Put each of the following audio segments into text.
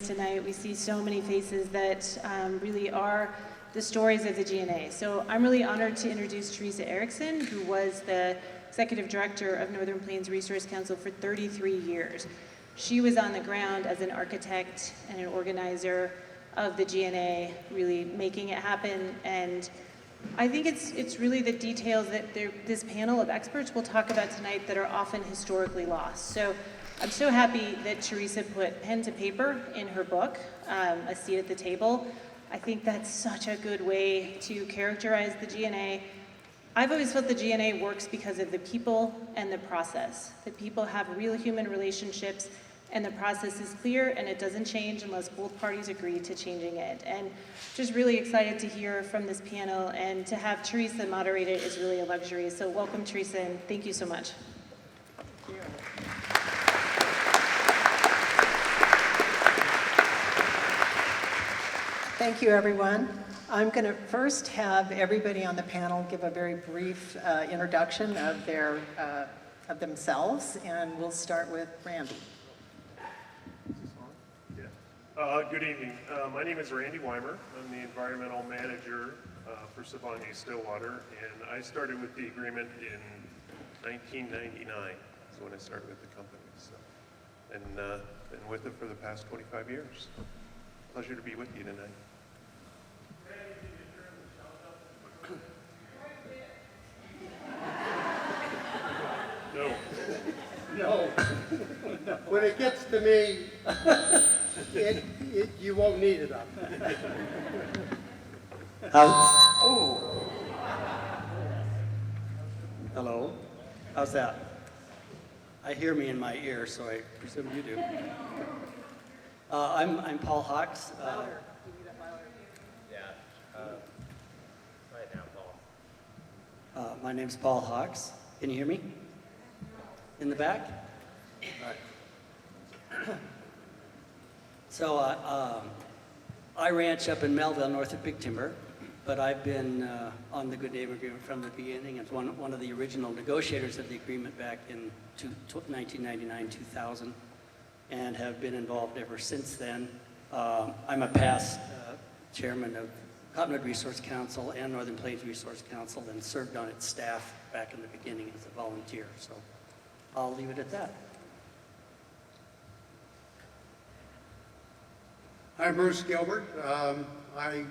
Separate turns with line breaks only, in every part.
Tonight we see so many faces that really are the stories of the GNA. So I'm really honored to introduce Teresa Erickson, who was the Executive Director of Northern Plains Resource Council for 33 years. She was on the ground as an architect and an organizer of the GNA, really making it happen. And I think it's really the details that this panel of experts will talk about tonight that are often historically lost. So I'm so happy that Teresa put pen to paper in her book, A Seat at the Table. I think that's such a good way to characterize the GNA. I've always felt the GNA works because of the people and the process. The people have real human relationships, and the process is clear, and it doesn't change unless both parties agree to changing it. And just really excited to hear from this panel, and to have Teresa moderate it is really a luxury. So welcome, Teresa, and thank you so much.
Thank you. Thank you, everyone. I'm going to first have everybody on the panel give a very brief introduction of themselves, and we'll start with Randy.
Good evening. My name is Randy Weimer. I'm the environmental manager for Sibanye-Stillwater, and I started with the agreement in 1999. That's when I started with the company. So, and been with it for the past 25 years. Pleasure to be with you tonight.
No. When it gets to me, you won't need it up.
Oh. Hello. How's that? I hear me in my ear, so I presume you do. I'm Paul Hawks.
Right now, Paul.
My name's Paul Hawks. Can you hear me? In the back? All right. So I ranch up in Melville, north of Big Timber, but I've been on the Good Neighbor Agreement from the beginning. As one of the original negotiators of the agreement back in 1999-2000, and have been involved ever since then. I'm a past chairman of Cottonwood Resource Council and Northern Plains Resource Council, and served on its staff back in the beginning as a volunteer. So I'll leave it at that.
I'm Bruce Gilbert. I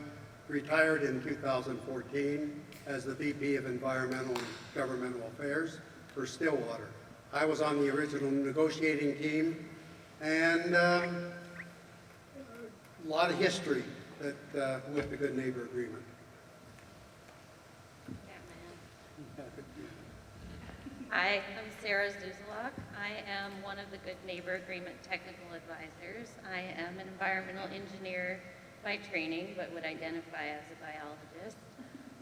retired in 2014 as the VP of Environmental and Governmental Affairs for Stillwater. I was on the original negotiating team, and a lot of history with the Good Neighbor Agreement.
Hi, I'm Sarah Zuzalak. I am one of the Good Neighbor Agreement technical advisors. I am an environmental engineer by training, but would identify as a biologist.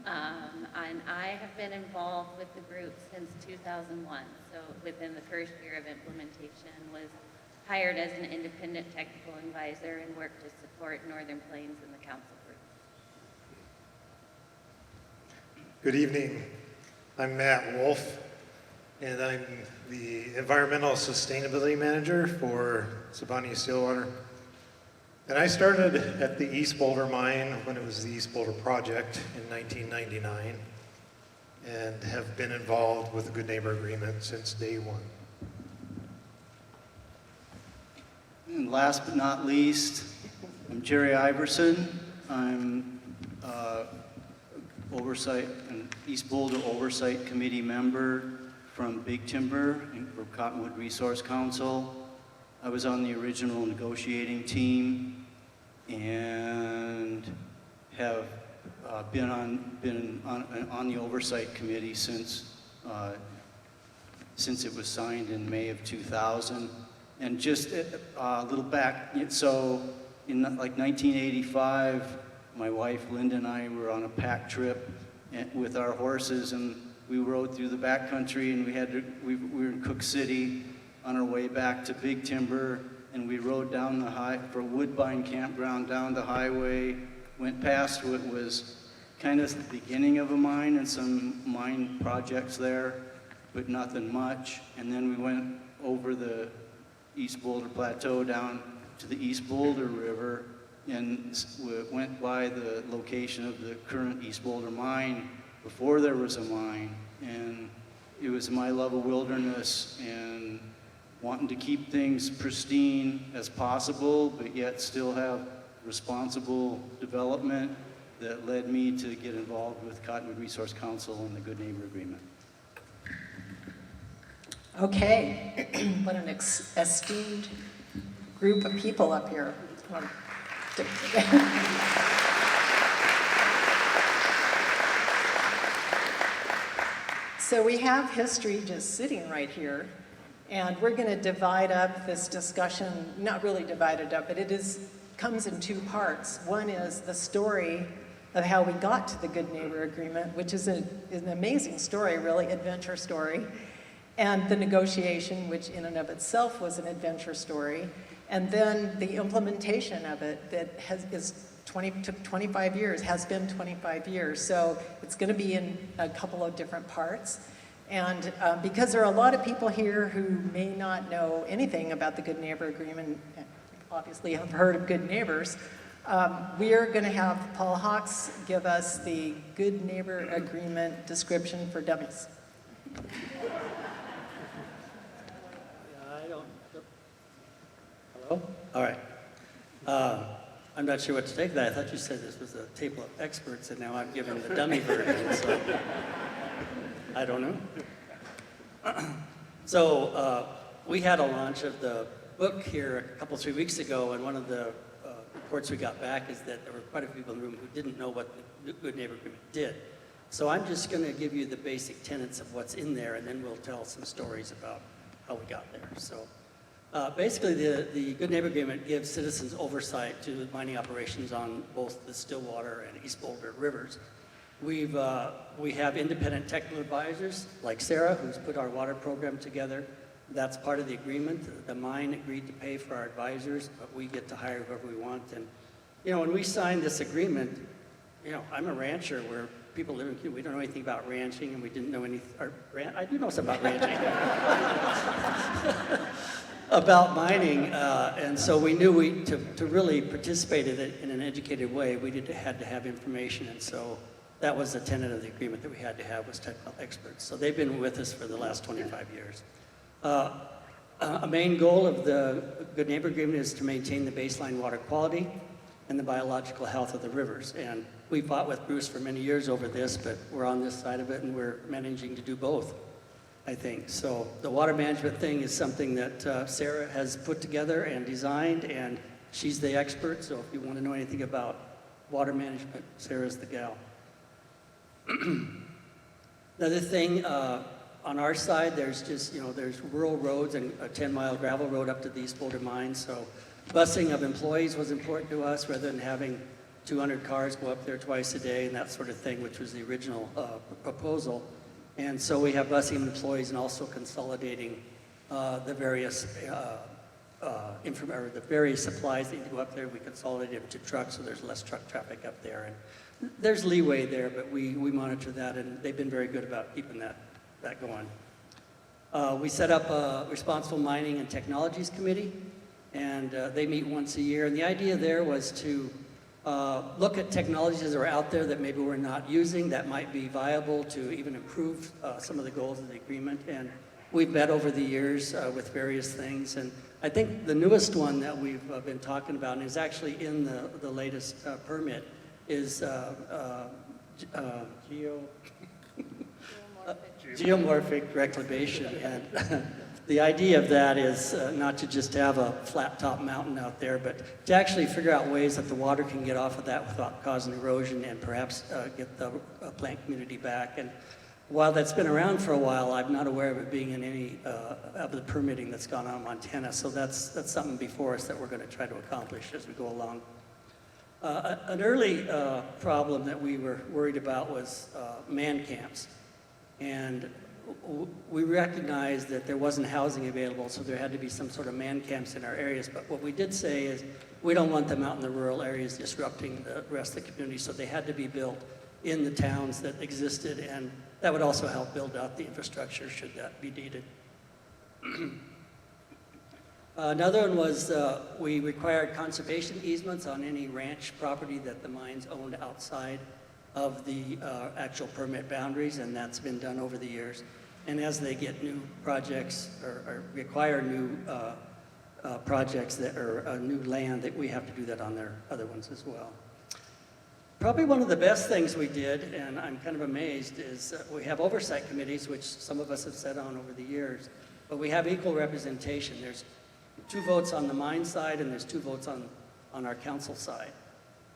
And I have been involved with the group since 2001. So within the first year of implementation, was hired as an independent technical advisor and worked to support Northern Plains and the council group.
Good evening. I'm Matt Wolf, and I'm the Environmental Sustainability Manager for Sibanye-Stillwater. And I started at the East Boulder Mine when it was the East Boulder Project in 1999, and have been involved with the Good Neighbor Agreement since day one.
And last but not least, I'm Jerry Iverson. I'm oversight and East Boulder Oversight Committee member from Big Timber and from Cottonwood Resource Council. I was on the original negotiating team and have been on the oversight committee since it was signed in May of 2000. And just a little back, so in like 1985, my wife Linda and I were on a pack trip with our horses, and we rode through the backcountry, and we were in Cook City on our way back to Big Timber, and we rode down for Woodbine Campground down the highway, went past what was kind of the beginning of a mine and some mine projects there, but nothing much. And then we went over the East Boulder Plateau down to the East Boulder River and went by the location of the current East Boulder Mine before there was a mine. And it was my love of wilderness and wanting to keep things pristine as possible, but yet still have responsible development that led me to get involved with Cottonwood Resource Council and the Good Neighbor Agreement.
Okay, what an esteemed group of people up here. So we have history just sitting right here, and we're going to divide up this discussion, not really divide it up, but comes in two parts. One is the story of how we got to the Good Neighbor Agreement, which is an amazing story, really, adventure story, and the negotiation, which in and of itself was an adventure story, and then the implementation of it that took 25 years, has been 25 years. So it's going to be in a couple of different parts. And because there are a lot of people here who may not know anything about the Good Neighbor Agreement, obviously have heard of Good Neighbors, we are going to have Paul Hawks give us the Good Neighbor Agreement description for dummies.
Hello? All right. I'm not sure what to take of that. I thought you said this was a table of experts, and now I'm giving the dummy version, so I don't know. So we had a launch of the book here a couple, 3 weeks ago, and one of the reports we got back is that there were quite a few people in the room who didn't know what the Good Neighbor Agreement did. So I'm just going to give you the basic tenets of what's in there, and then we'll tell some stories about how we got there. So basically, the Good Neighbor Agreement gives citizens oversight to mining operations on both the Stillwater and East Boulder rivers. We have independent technical advisors like Sarah, who's put our water program together. That's part of the agreement. The mine agreed to pay for our advisors, but we get to hire whoever we want. And, you know, when we signed this agreement, you know, I'm a rancher where people live in Cuba. We don't know anything about ranching, and we didn't know anything. I do know something about ranching. About mining, and so we knew to really participate in it in an educated way, we had to have information, and so that was the tenet of the agreement that we had to have was technical experts. So they've been with us for the last 25 years. A main goal of the Good Neighbor Agreement is to maintain the baseline water quality and the biological health of the rivers. And we fought with Bruce for many years over this, but we're on this side of it and we're managing to do both, I think. So the water management thing is something that Sarah has put together and designed, and she's the expert. So if you want to know anything about water management, Sarah's the gal. Another thing, on our side, there's just, you know, there's rural roads and a 10-mile gravel road up to the East Boulder Mine. So busing of employees was important to us rather than having 200 cars go up there twice a day and that sort of thing, which was the original proposal. And so we have busing employees and also consolidating the various supplies that you go up there. We consolidate them to trucks, so there's less truck traffic up there. And there's leeway there, but we monitor that, and they've been very good about keeping that going. We set up a Responsible Mining and Technologies Committee, and they meet once a year. And the idea there was to look at technologies that are out there that maybe we're not using that might be viable to even improve some of the goals of the agreement. And we've met over the years with various things. And I think the newest one that we've been talking about, and is actually in the latest permit, is geomorphic reclamation. And the idea of that is not to just have a flat top mountain out there, but to actually figure out ways that the water can get off of that without causing erosion and perhaps get the plant community back. And while that's been around for a while, I'm not aware of it being in any of the permitting that's gone on in Montana. So that's something before us that we're going to try to accomplish as we go along. An early problem that we were worried about was man camps. And we recognized that there wasn't housing available, so there had to be some sort of man camps in our areas. But what we did say is we don't want them out in the rural areas disrupting the rest of the community, so they had to be built in the towns that existed, and that would also help build out the infrastructure should that be needed. Another one was we required conservation easements on any ranch property that the mines owned outside of the actual permit boundaries, and that's been done over the years. And as they get new projects or require new projects that are new land, that we have to do that on their other ones as well. Probably one of the best things we did, and I'm kind of amazed, is we have oversight committees, which some of us have sat on over the years, but we have equal representation. There's 2 votes on the mine side, and there's 2 votes on our council side.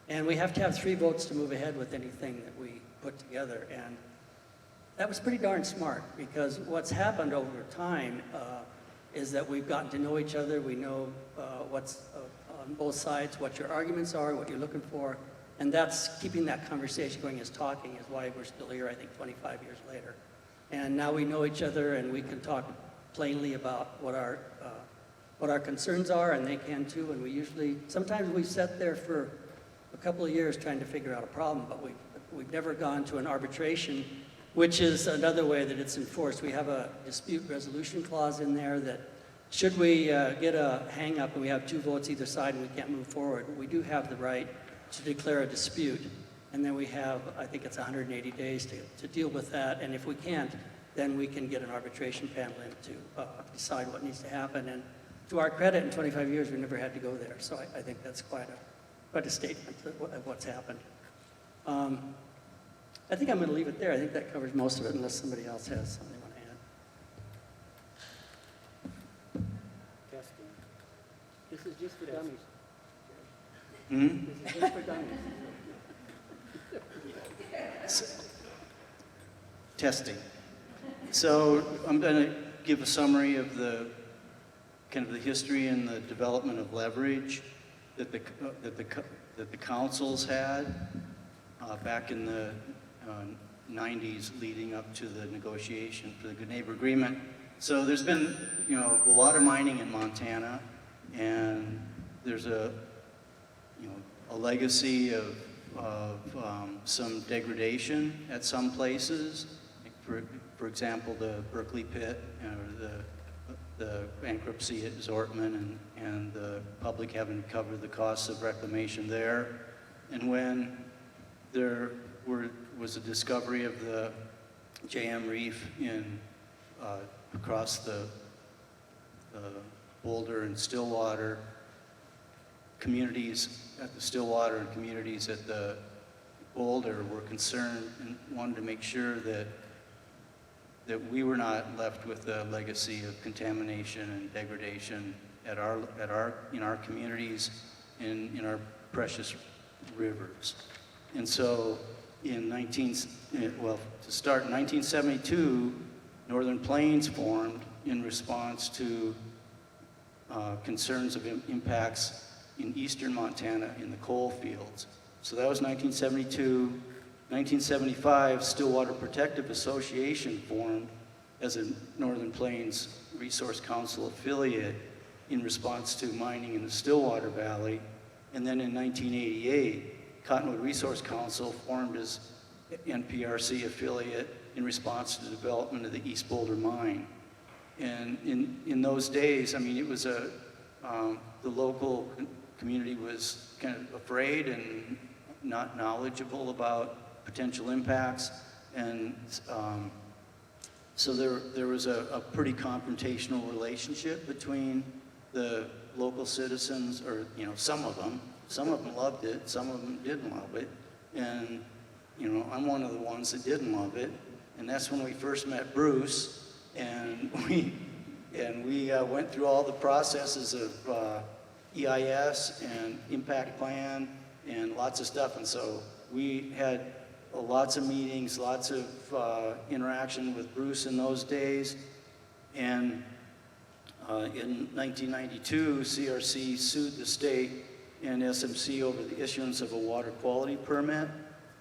And we have to have 3 votes to move ahead with anything that we put together. And that was pretty darn smart, because what's happened over time is that we've gotten to know each other. We know what's on both sides, what your arguments are, what you're looking for. And that's keeping that conversation going, is talking, is why we're still here, I think, 25 years later. And now we know each other, and we can talk plainly about what our concerns are, and they can too. And we usually, sometimes we sat there for a couple of years trying to figure out a problem, but we've never gone to an arbitration, which is another way that it's enforced. We have a dispute resolution clause in there that should we get a hang up and we have 2 votes either side and we can't move forward, we do have the right to declare a dispute. And then we have, I think it's 180 days to deal with that. And if we can't, then we can get an arbitration panel in to decide what needs to happen. And to our credit, in 25 years, we never had to go there. So I think that's quite a statement of what's happened. I think I'm going to leave it there. I think that covers most of it, unless somebody else has something they want to add. Testing. This is just for dummies. This is just for dummies.
Testing. So I'm going to give a summary of the kind of the history and the development of leverage that the councils had back in the 90s, leading up to the negotiation for the Good Neighbor Agreement. So there's been, a lot of mining in Montana, and there's a legacy of some degradation at some places. For example, the Berkeley pit, or the bankruptcy at Zortman, and the public having covered the costs of reclamation there. And when there was a discovery of the JM Reef across the Boulder and Stillwater, communities at the Stillwater and communities at the Boulder were concerned and wanted to make sure that we were not left with a legacy of contamination and degradation in our communities, in our precious rivers. And so in 1972, Northern Plains formed in response to concerns of impacts in eastern Montana in the coal fields. So that was 1972. 1975, Stillwater Protective Association formed as a Northern Plains Resource Council affiliate in response to mining in the Stillwater Valley. And then in 1988, Cottonwood Resource Council formed as NPRC affiliate in response to the development of the East Boulder Mine. And in those days, it was the local community was kind of afraid and not knowledgeable about potential impacts. And so there was a pretty confrontational relationship between the local citizens, or some of them loved it, some of them didn't love it. And I'm one of the ones that didn't love it. And that's when we first met Bruce, and we went through all the processes of EIS and impact plan and lots of stuff. And so we had lots of meetings, lots of interaction with Bruce in those days. And in 1992, CRC sued the state and SMC over the issuance of a water quality permit.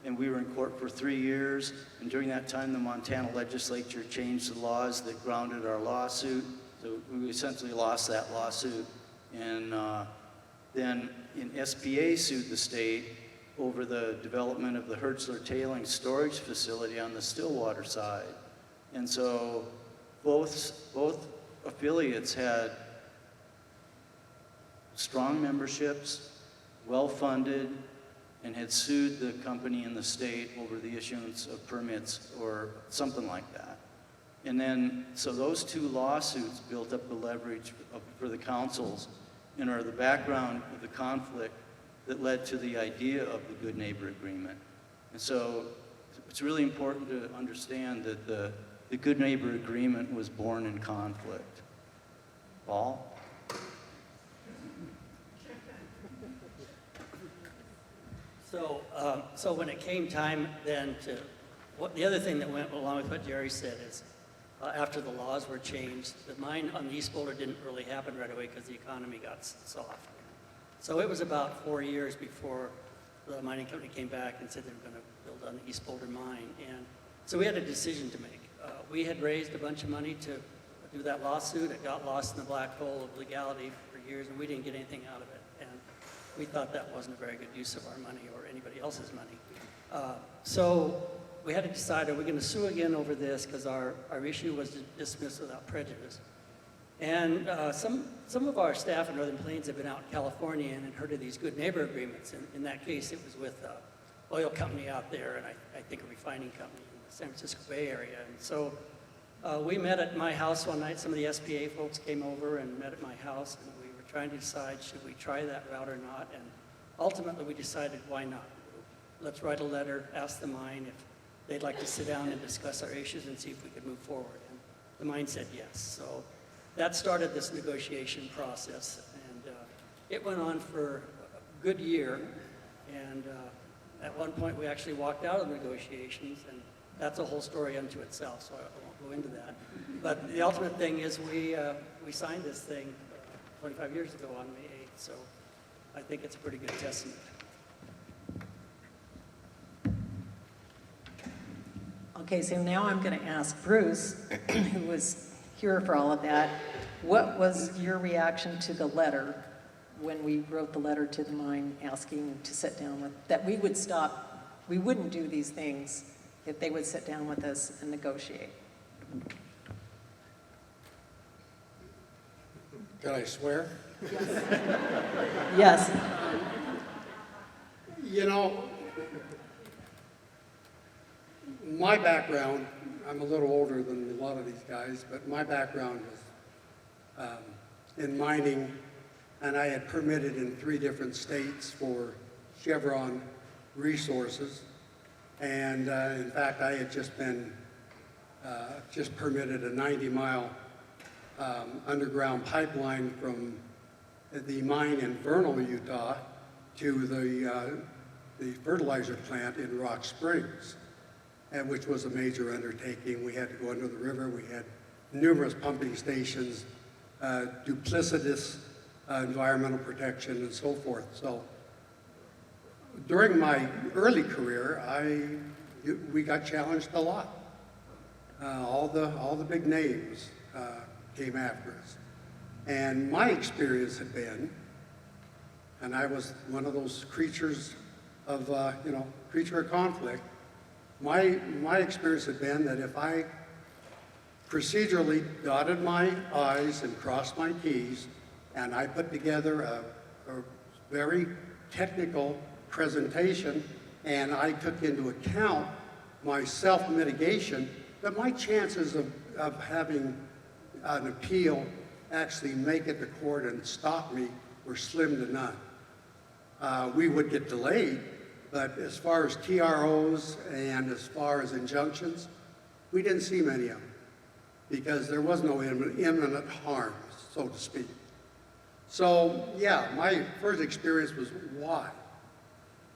And we were in court for 3 years. And during that time, the Montana legislature changed the laws that grounded our lawsuit. So we essentially lost that lawsuit. And then SPA sued the state over the development of the Hertzler tailings storage facility on the Stillwater side. And so both affiliates had strong memberships, well-funded, and had sued the company and the state over the issuance of permits or something like that. And then, so those two lawsuits built up the leverage for the councils and are the background of the conflict that led to the idea of the Good Neighbor Agreement. And so it's really important to understand that the Good Neighbor Agreement was born in conflict. Paul?
So when it came time then the other thing that went along with what Jerry said is, after the laws were changed, the mine on the East Boulder didn't really happen right away because the economy got soft. So it was about 4 years before the mining company came back and said they were going to build on the East Boulder mine. And so we had a decision to make. We had raised a bunch of money to do that lawsuit. It got lost in the black hole of legality for years, and we didn't get anything out of it. And we thought that wasn't a very good use of our money or anybody else's money. So we had to decide, are we going to sue again over this? Because our issue was dismissed without prejudice. And some of our staff in Northern Plains have been out in California and had heard of these Good Neighbor Agreements. And in that case, it was with an oil company out there, and I think a refining company in the San Francisco Bay Area. And so we met at my house one night. Some of the SPA folks came over and met at my house, and we were trying to decide, should we try that route or not? And ultimately, we decided, why not? Let's write a letter, ask the mine if they'd like to sit down and discuss our issues and see if we could move forward. And the mine said yes. So that started this negotiation process. And it went on for a good year. And at one point, we actually walked out of the negotiations. And that's a whole story unto itself, so I won't go into that. But the ultimate thing is we signed this thing 25 years ago on May 8th. So I think it's a pretty good testament.
Okay, so now I'm going to ask Bruce, who was here for all of that, what was your reaction to the letter when we wrote the letter to the mine asking to sit down with, that we would stop, we wouldn't do these things if they would sit down with us and negotiate?
Can I swear?
Yes.
You know, my background, I'm a little older than a lot of these guys, but my background was in mining, and I had permitted in 3 different states for Chevron resources. And in fact, I had just been, just permitted a 90-mile underground pipeline from the mine in Vernal, Utah, to the fertilizer plant in Rock Springs, and which was a major undertaking. We had to go under the river. We had numerous pumping stations, duplicitous environmental protection, and so forth. So during my early career, we got challenged a lot. All the big names came after us. And my experience had been, and I was one of those creatures of, creature of conflict, my experience had been that if I procedurally dotted my I's and crossed my T's, and I put together a very technical presentation, and I took into account my self-mitigation, that my chances of having an appeal actually make it to court and stop me were slim to none. We would get delayed, but as far as TROs and as far as injunctions, we didn't see many of them because there was no imminent harm, so to speak. So yeah, my first experience was why.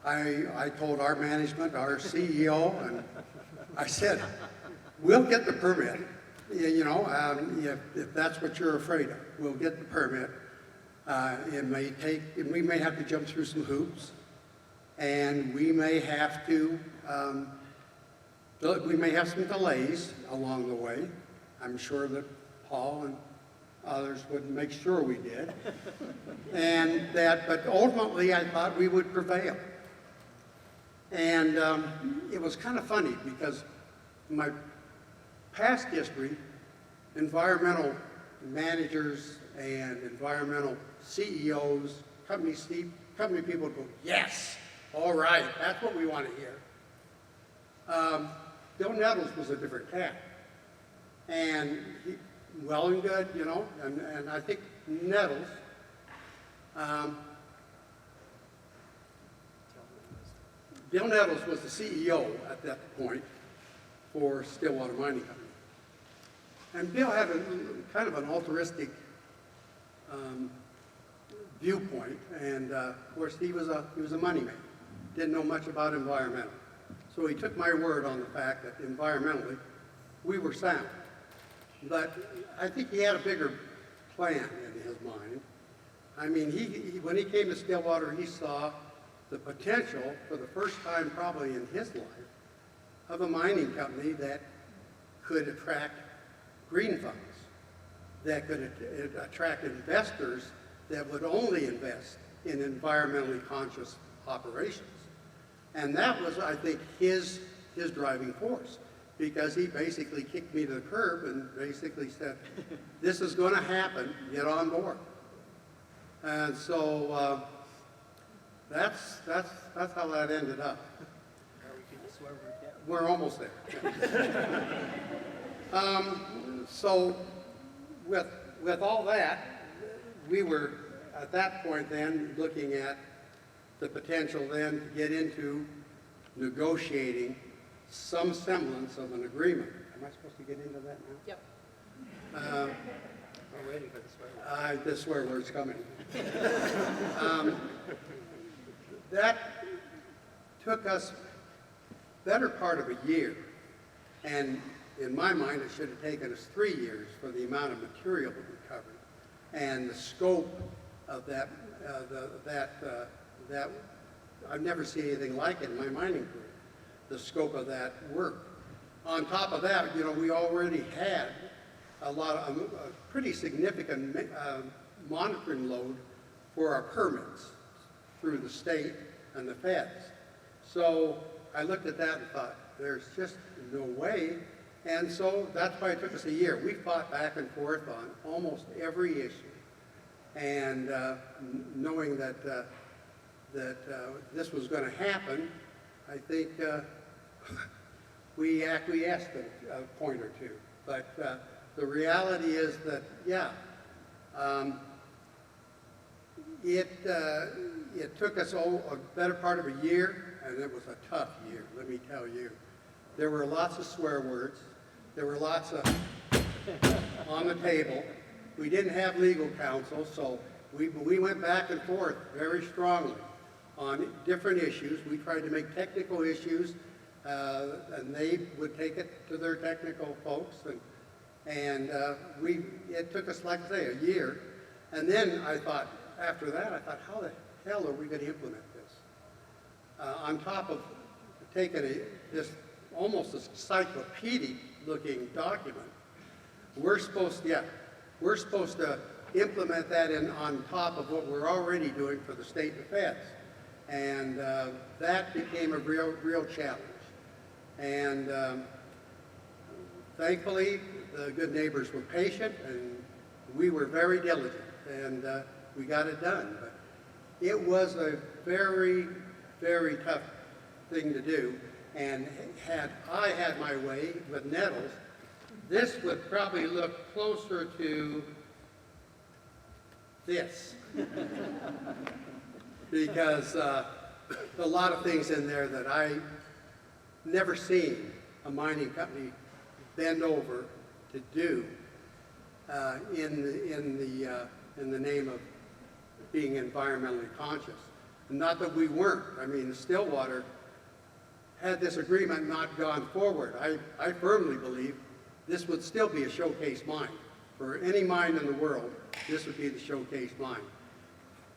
I told our management, our CEO, and I said, we'll get the permit. If that's what you're afraid of, we'll get the permit. We may have to jump through some hoops, and we may have some delays along the way. I'm sure that Paul and others would make sure we did. But ultimately I thought we would prevail. And it was kind of funny because my past history, environmental managers and environmental CEOs, company people go, yes, all right, that's what we want to hear. Bill Nettles was a different cat. And he, well and good, you know, and I think Nettles, Bill Nettles was the CEO at that point for Stillwater Mining Company. And Bill had a kind of an altruistic viewpoint, and of course he was a money man. Didn't know much about environmental. So he took my word on the fact that environmentally we were sound. But I think he had a bigger plan in his mind. I mean, when he came to Stillwater, he saw the potential for the first time probably in his life of a mining company that could attract green funds, that could attract investors that would only invest in environmentally conscious operations. And that was, I think, his driving force, because he basically kicked me to the curb and basically said, this is going to happen, get on board. And so that's how that ended up. We're almost there. So with all that, we were at that point then looking at the potential then to get into negotiating some semblance of an agreement. Am I supposed to get into that now?
Yep.
We're waiting for the swear word. The swear word's coming. That took us better part of a year, and in my mind it should have taken us 3 years for the amount of material that we covered and the scope of that. That I've never seen anything like it in my mining career. The scope of that work. On top of that, you know, we already had a pretty significant monitoring load for our permits through the state and the feds. So I looked at that and thought, there's just no way. And so that's why it took us a year. We fought back and forth on almost every issue. And knowing that this was going to happen, I think we acquiesced a point or two. But the reality is that, yeah, it took us a better part of a year, and it was a tough year, let me tell you. There were lots of swear words. There were lots of on the table. We didn't have legal counsel, so we went back and forth very strongly on different issues. We tried to make technical issues, and they would take it to their technical folks, and it took us, like I say, a year. And then I thought, after that, how the hell are we going to implement this? On top of taking this almost encyclopedic-looking document, we're supposed to implement that on top of what we're already doing for the state and the feds. And that became a real challenge. And thankfully, the good neighbors were patient, and we were very diligent, and we got it done. But it was a very, very tough thing to do. And had I had my way with Nettles, this would probably look closer to this. Because a lot of things in there that I never seen a mining company bend over to do in the name of being environmentally conscious. Not that we weren't. I mean, the Stillwater, had this agreement not gone forward, I firmly believe this would still be a showcase mine. For any mine in the world, this would be the showcase mine.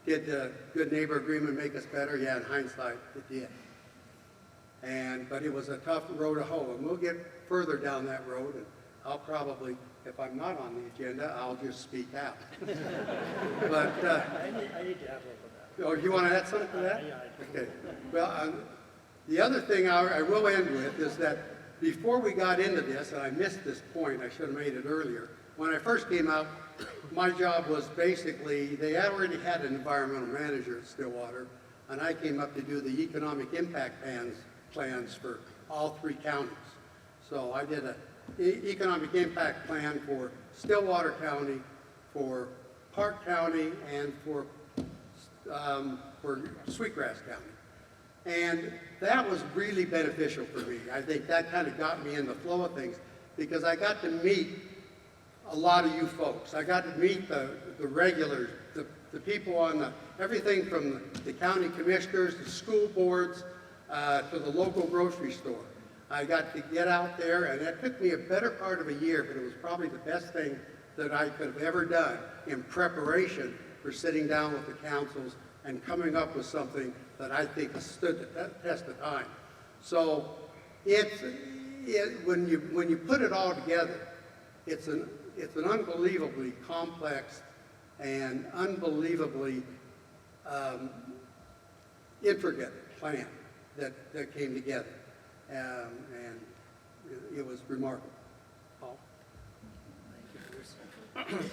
Did the Good Neighbor Agreement make us better? Yeah, in hindsight, it did. But it was a tough road to hoe, and we'll get further down that road, and I'll probably, if I'm not on the agenda, I'll just speak out. But
I need to add a little bit.
oh, you want to add something to that?
Yeah, I do.
Okay. Well, the other thing I will end with is that before we got into this, and I missed this point, I should have made it earlier, when I first came out, my job was basically, they already had an environmental manager at Stillwater, and I came up to do the economic impact plans for all 3 counties. So I did a economic impact plan for Stillwater County, for Park County, and for Sweetgrass County. And that was really beneficial for me. I think that kind of got me in the flow of things because I got to meet a lot of you folks. I got to meet the regulars, the people on everything from the county commissioners, the school boards, to the local grocery store. I got to get out there, and it took me a better part of a year, but it was probably the best thing that I could have ever done in preparation for sitting down with the councils and coming up with something that I think has stood the test of time. So when you put it all together, it's an unbelievably complex and unbelievably intricate plan that came together, and it was remarkable. Paul?
Thank you, Bruce.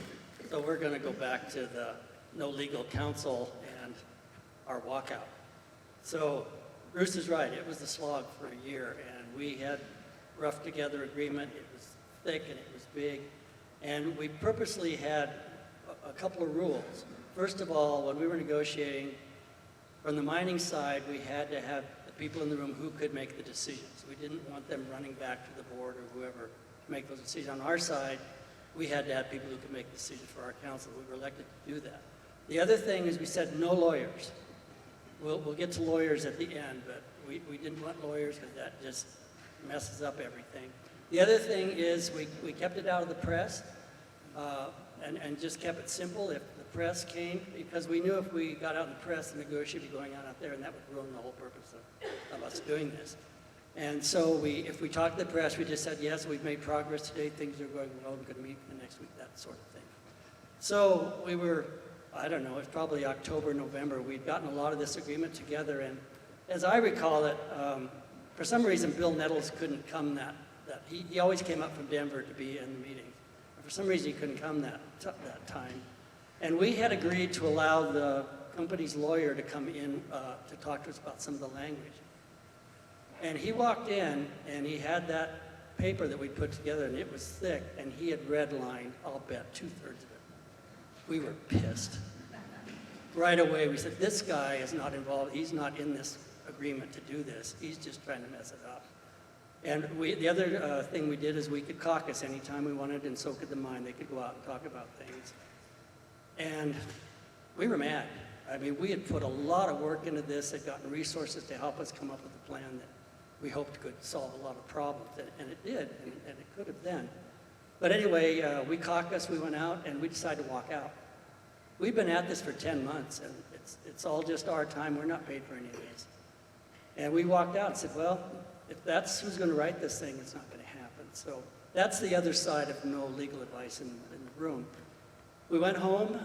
So we're going to go back to the no legal counsel and our walkout. So Bruce is right. It was a slog for a year, and we had roughed together agreement. It was thick and it was big, and we purposely had a couple of rules. First of all, when we were negotiating from the mining side, we had to have the people in the room who could make the decisions. We didn't want them running back to the board or whoever to make those decisions. On our side, we had to have people who could make decisions for our council. We were elected to do that. The other thing is we said no lawyers. We'll get to lawyers at the end, but we didn't want lawyers because that just messes up everything. The other thing is we kept it out of the press and just kept it simple. If the press came, because we knew if we got out in the press, the negotiation would be going on out there, and that would ruin the whole purpose of us doing this. And so if we talked to the press, we just said, yes, we've made progress today, things are going well, we're going to meet the next week, that sort of thing. So we were, I don't know, it's probably October, November, we'd gotten a lot of this agreement together, and as I recall it, for some reason Bill Nettles couldn't come he always came up from Denver to be in the meeting. For some reason he couldn't come that time. And we had agreed to allow the company's lawyer to come in to talk to us about some of the language. And he walked in, and he had that paper that we put together, and it was thick, and he had redlined, I'll bet, 2/3 of it. We were pissed. Right away, we said, this guy is not involved. He's not in this agreement to do this. He's just trying to mess it up. And the other thing we did is we could caucus anytime we wanted, and so could the mine. They could go out and talk about things. And we were mad. I mean, we had put a lot of work into this, had gotten resources to help us come up with a plan that we hoped could solve a lot of problems, and it did, and it could have then. But anyway, we caucused, we went out, and we decided to walk out. We've been at this for 10 months, and it's all just our time. We're not paid for any of this. And we walked out and said, well, if that's who's going to write this thing, it's not going to happen. So that's the other side of no legal advice in the room. We went home,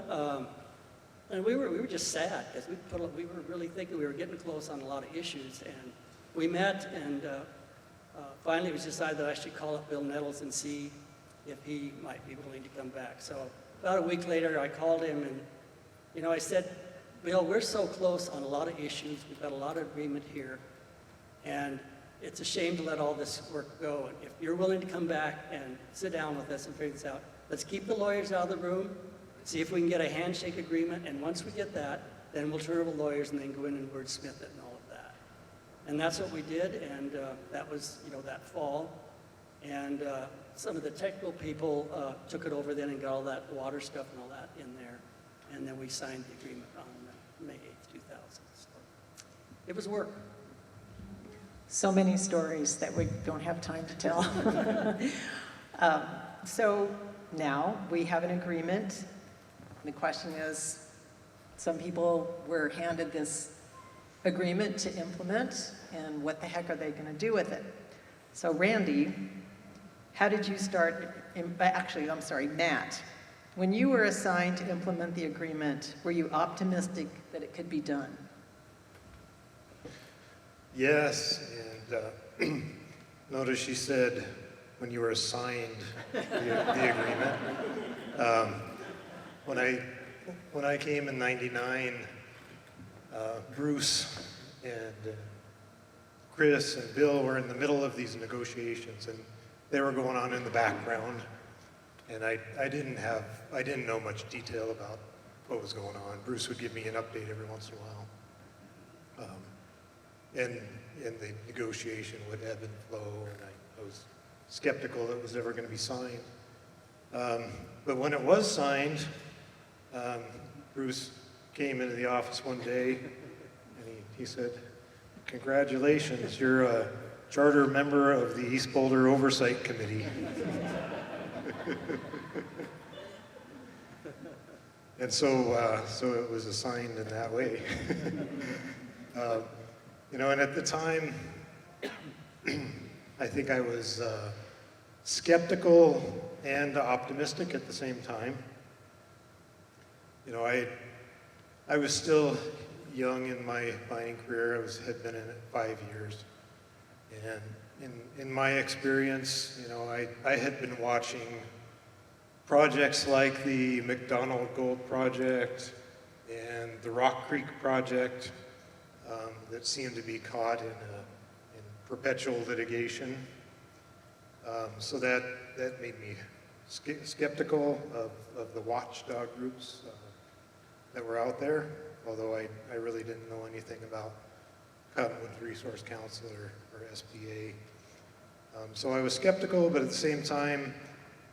and we were just sad because we were really thinking we were getting close on a lot of issues. And we met, and finally it was decided that I should call up Bill Nettles and see if he might be willing to come back. So about a week later, I called him, and I said, Bill, we're so close on a lot of issues. We've got a lot of agreement here, and it's a shame to let all this work go. And if you're willing to come back and sit down with us and figure this out, let's keep the lawyers out of the room, see if we can get a handshake agreement, and once we get that, then we'll turn over lawyers and then go in and wordsmith it and all of that. And that's what we did, and that was, that fall. And some of the technical people took it over then and got all that water stuff and all that in there. And then we signed the agreement on May 8th, 2000. So it was work.
So many stories that we don't have time to tell. So now we have an agreement. The question is, some people were handed this agreement to implement, and what the heck are they going to do with it? So Randy, how did you start? Matt, when you were assigned to implement the agreement, were you optimistic that it could be done?
Yes, and notice she said when you were assigned the agreement. When I came in '99, Bruce and Chris and Bill were in the middle of these negotiations, and they were going on in the background. And I didn't know much detail about what was going on. Bruce would give me an update every once in a while. And the negotiation would ebb and flow, and I was skeptical that it was ever going to be signed. But when it was signed, Bruce came into the office one day, and he said, "Congratulations, you're a charter member of the East Boulder Oversight Committee." And so it was assigned in that way. And at the time, I think I was skeptical and optimistic at the same time. I was still young in my mining career. Had been in it 5 years. And in my experience, I had been watching projects like the McDonald Gold Project and the Rock Creek Project that seemed to be caught in perpetual litigation. So that made me skeptical of the watchdog groups that were out there, although I really didn't know anything about Cottonwoods Resource Council or SPA. So I was skeptical, but at the same time,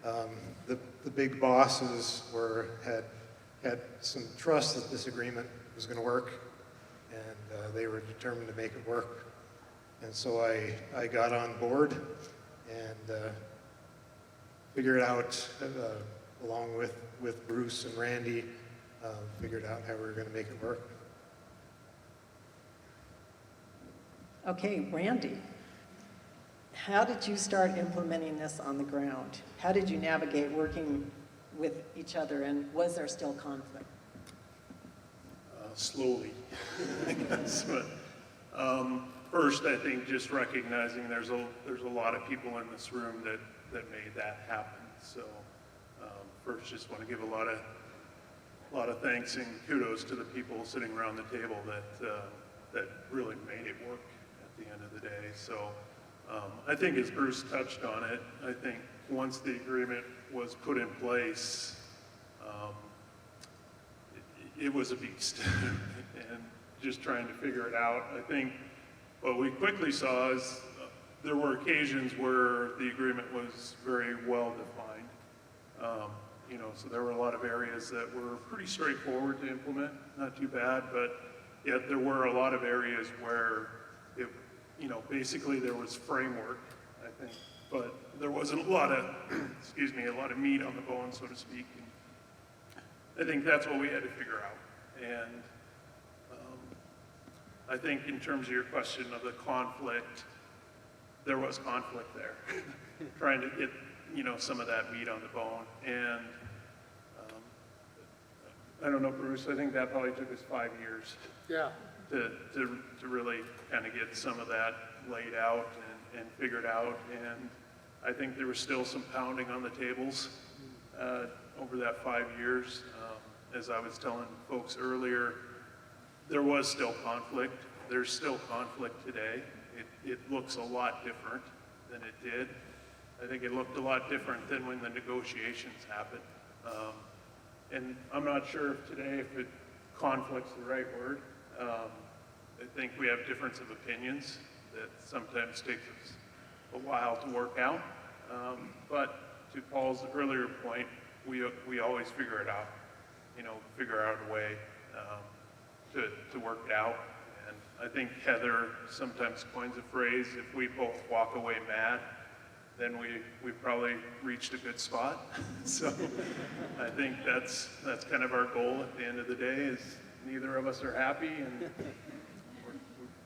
the big bosses had some trust that this agreement was going to work, and they were determined to make it work. And so I got on board and figured out, along with Bruce and Randy, figured out how we were going to make it work.
Okay, Randy, how did you start implementing this on the ground? How did you navigate working with each other, and was there still conflict?
Slowly, I guess. But first, I think just recognizing there's a lot of people in this room that made that happen. So first, just want to give a lot of thanks and kudos to the people sitting around the table that really made it work at the end of the day. So I think as Bruce touched on it, I think once the agreement was put in place, it was a beast. And just trying to figure it out. I think what we quickly saw is there were occasions where the agreement was very well defined. So there were a lot of areas that were pretty straightforward to implement, not too bad, but yet there were a lot of areas where it, basically there was framework, I think, but there wasn't a lot of, a lot of meat on the bone, so to speak. And I think that's what we had to figure out. And I think in terms of your question of the conflict, there was conflict there, trying to get, some of that meat on the bone. And I don't know, Bruce, I think that probably took us 5 years.
Yeah.
To really kind of get some of that laid out and figured out. And I think there was still some pounding on the tables over that 5 years. As I was telling folks earlier, there was still conflict. There's still conflict today. It looks a lot different than it did. I think it looked a lot different than when the negotiations happened. And I'm not sure if today, conflict's the right word. I think we have difference of opinions that sometimes takes us a while to work out. But to Paul's earlier point, we always figure it out, figure out a way to work it out. And I think Heather sometimes coins a phrase, if we both walk away mad, then we probably reached a good spot. So I think that's kind of our goal at the end of the day, is neither of us are happy, and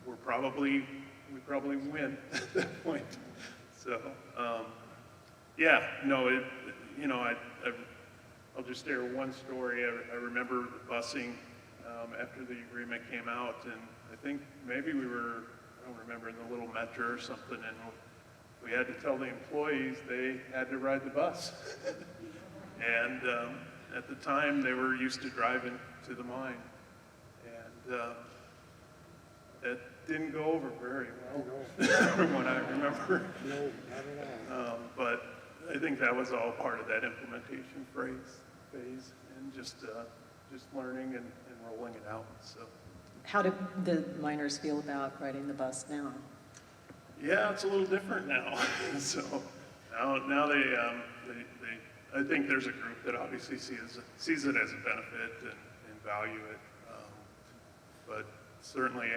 we probably win at that point. So I'll just share one story. I remember the busing after the agreement came out, and I think maybe we were, I don't remember, in the Little Metro or something, and we had to tell the employees they had to ride the bus. And at the time, they were used to driving to the mine. And that didn't go over very well, from what I remember.
No, not at all.
But I think that was all part of that implementation phase, and just learning and rolling it out. So,
How do the miners feel about riding the bus now?
yeah, it's a little different now. So now they I think there's a group that obviously sees it as a benefit and value it. But certainly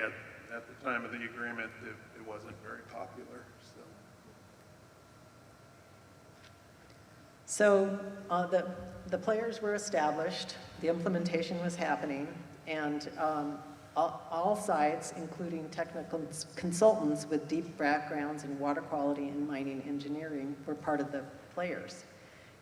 at the time of the agreement, it wasn't very popular.
So the players were established, the implementation was happening, and all sides, including technical consultants with deep backgrounds in water quality and mining engineering, were part of the players.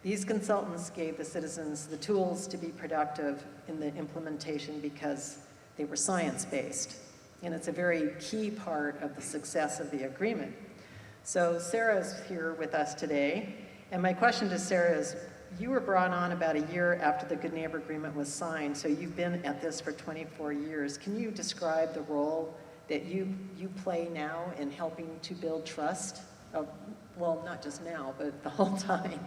These consultants gave the citizens the tools to be productive in the implementation because they were science-based, and it's a very key part of the success of the agreement. So Sarah's here with us today, and my question to Sarah is, you were brought on about a year after the Good Neighbor Agreement was signed, so you've been at this for 24 years. Can you describe the role that you play now in helping to build trust? Well, not just now, but the whole time.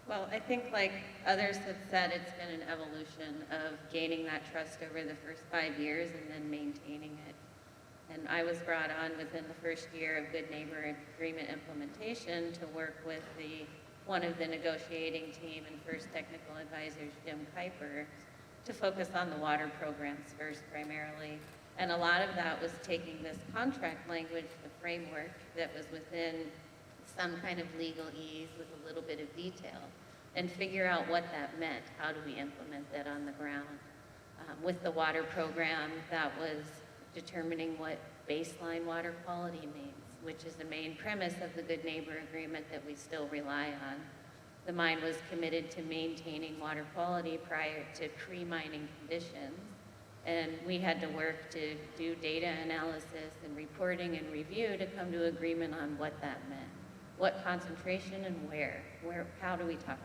Well, I think like others have said, it's been an evolution of gaining that trust over the first 5 years and then maintaining it. And I was brought on within the first year of Good Neighbor Agreement implementation to work with one of the negotiating team and first technical advisors, Jim Kuiper, to focus on the water programs first primarily. And a lot of that was taking this contract language, the framework that was within some kind of legal ease with a little bit of detail, and figure out what that meant. How do we implement that on the ground? With the water program, that was determining what baseline water quality means, which is the main premise of the Good Neighbor Agreement that we still rely on. The mine was committed to maintaining water quality prior to pre-mining conditions, and we had to work to do data analysis and reporting and review to come to agreement on what that meant. What concentration and where? How do we talk about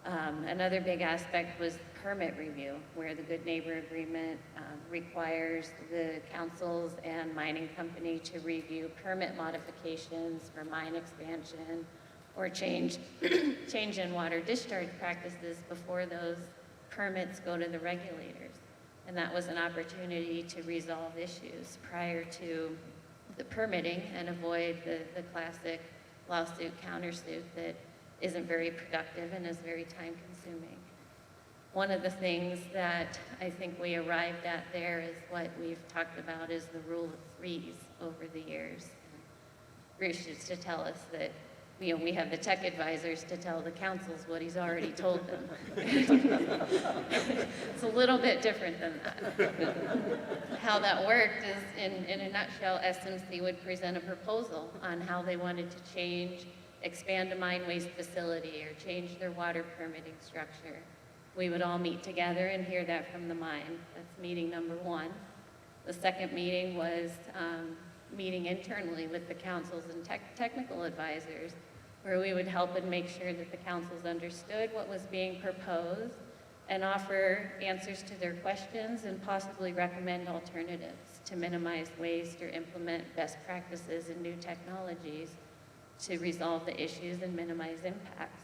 that? Another big aspect was permit review, where the Good Neighbor Agreement requires the councils and mining company to review permit modifications for mine expansion or change in water discharge practices before those permits go to the regulators. And that was an opportunity to resolve issues prior to the permitting and avoid the classic lawsuit countersuit that isn't very productive and is very time consuming. One of the things that I think we arrived at there is what we've talked about is the rule of threes over the years. Bruce used to tell us that we have the tech advisors to tell the councils what he's already told them. It's a little bit different than that. How that worked is, in a nutshell, SMC would present a proposal on how they wanted to expand a mine waste facility or change their water permitting structure. We would all meet together and hear that from the mine. That's meeting number one. The second meeting was meeting internally with the councils and technical advisors, where we would help and make sure that the councils understood what was being proposed and offer answers to their questions and possibly recommend alternatives to minimize waste or implement best practices and new technologies to resolve the issues and minimize impacts.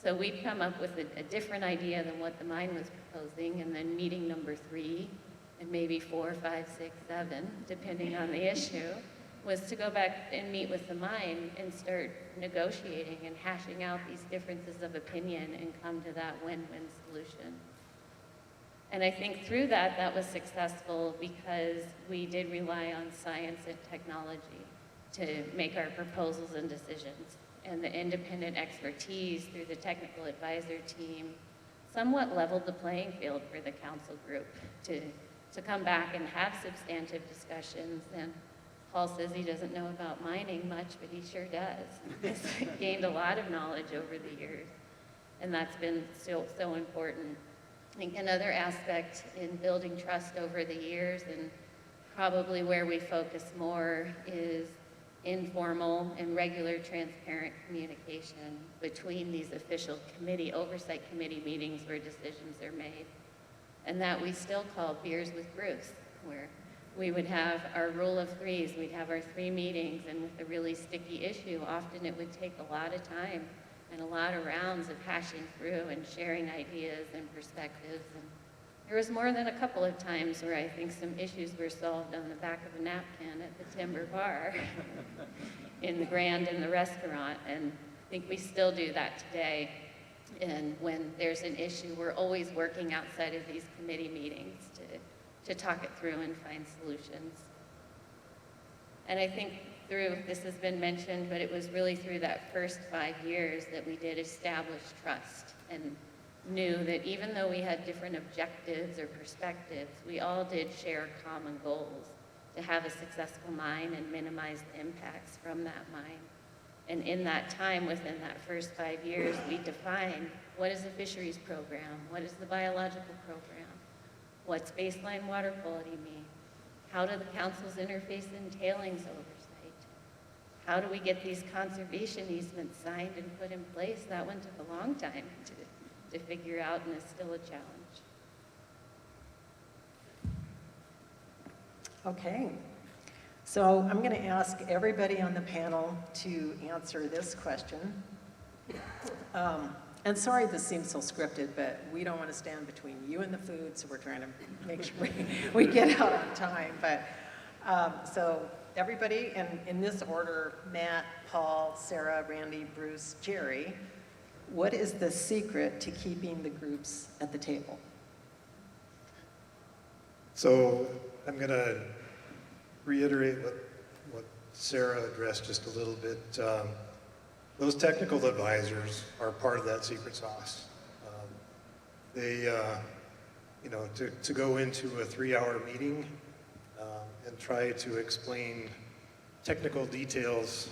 So we'd come up with a different idea than what the mine was proposing, and then meeting number 3, and maybe 4, 5, 6, 7, depending on the issue, was to go back and meet with the mine and start negotiating and hashing out these differences of opinion and come to that win-win solution. And I think through that was successful because we did rely on science and technology to make our proposals and decisions. And the independent expertise through the technical advisor team somewhat leveled the playing field for the council group to come back and have substantive discussions. And Paul says he doesn't know about mining much, but he sure does. He's gained a lot of knowledge over the years, and that's been still so important. I think another aspect in building trust over the years, and probably where we focus more, is informal and regular transparent communication between these official oversight committee meetings where decisions are made. And that we still call beers with Bruce, where we would have our rule of threes, we'd have our 3 meetings, and with a really sticky issue, often it would take a lot of time and a lot of rounds of hashing through and sharing ideas and perspectives. And there was more than a couple of times where I think some issues were solved on the back of a napkin at the Timber Bar in the Grand and the restaurant, and I think we still do that today. And when there's an issue, we're always working outside of these committee meetings to talk it through and find solutions. And I think this has been mentioned, but it was really through that first 5 years that we did establish trust and knew that even though we had different objectives or perspectives, we all did share common goals to have a successful mine and minimize the impacts from that mine. And in that time, within that first 5 years, we defined what is a fisheries program, what is the biological program, what's baseline water quality mean, how do the councils interface in tailings oversight, how do we get these conservation easements signed and put in place. That one took a long time to figure out and is still a challenge.
Okay. So I'm going to ask everybody on the panel to answer this question. And sorry this seems so scripted, but we don't want to stand between you and the food, so we're trying to make sure we get out on time. But so everybody, and in this order, Matt, Paul, Sarah, Randy, Bruce, Jerry, what is the secret to keeping the groups at the table?
So I'm going to reiterate what Sarah addressed just a little bit. Those technical advisors are part of that secret sauce. They, to go into a 3-hour meeting and try to explain technical details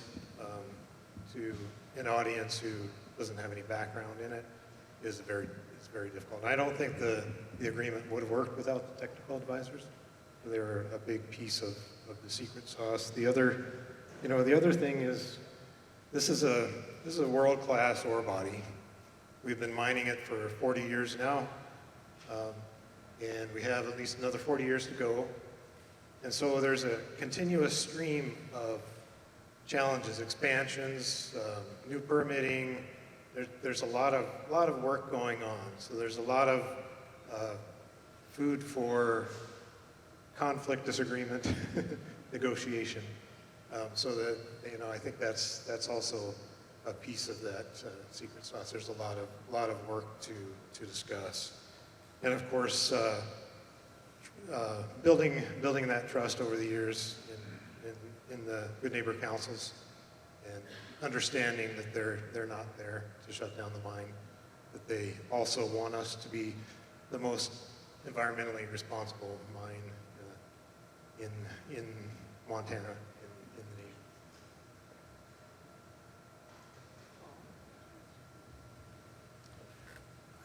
to an audience who doesn't have any background in it is very difficult. And I don't think the agreement would have worked without the technical advisors. They're a big piece of the secret sauce. The other thing is, this is a world-class ore body. We've been mining it for 40 years now, and we have at least another 40 years to go. And so there's a continuous stream of challenges, expansions, new permitting. There's a lot of work going on. So there's a lot of food for conflict, disagreement, negotiation. So that, I think that's also a piece of that secret sauce. There's a lot of work to discuss. And of course, building that trust over the years in the Good Neighbor Councils, and understanding that they're not there to shut down the mine, that they also want us to be the most environmentally responsible mine in Montana, in the nation.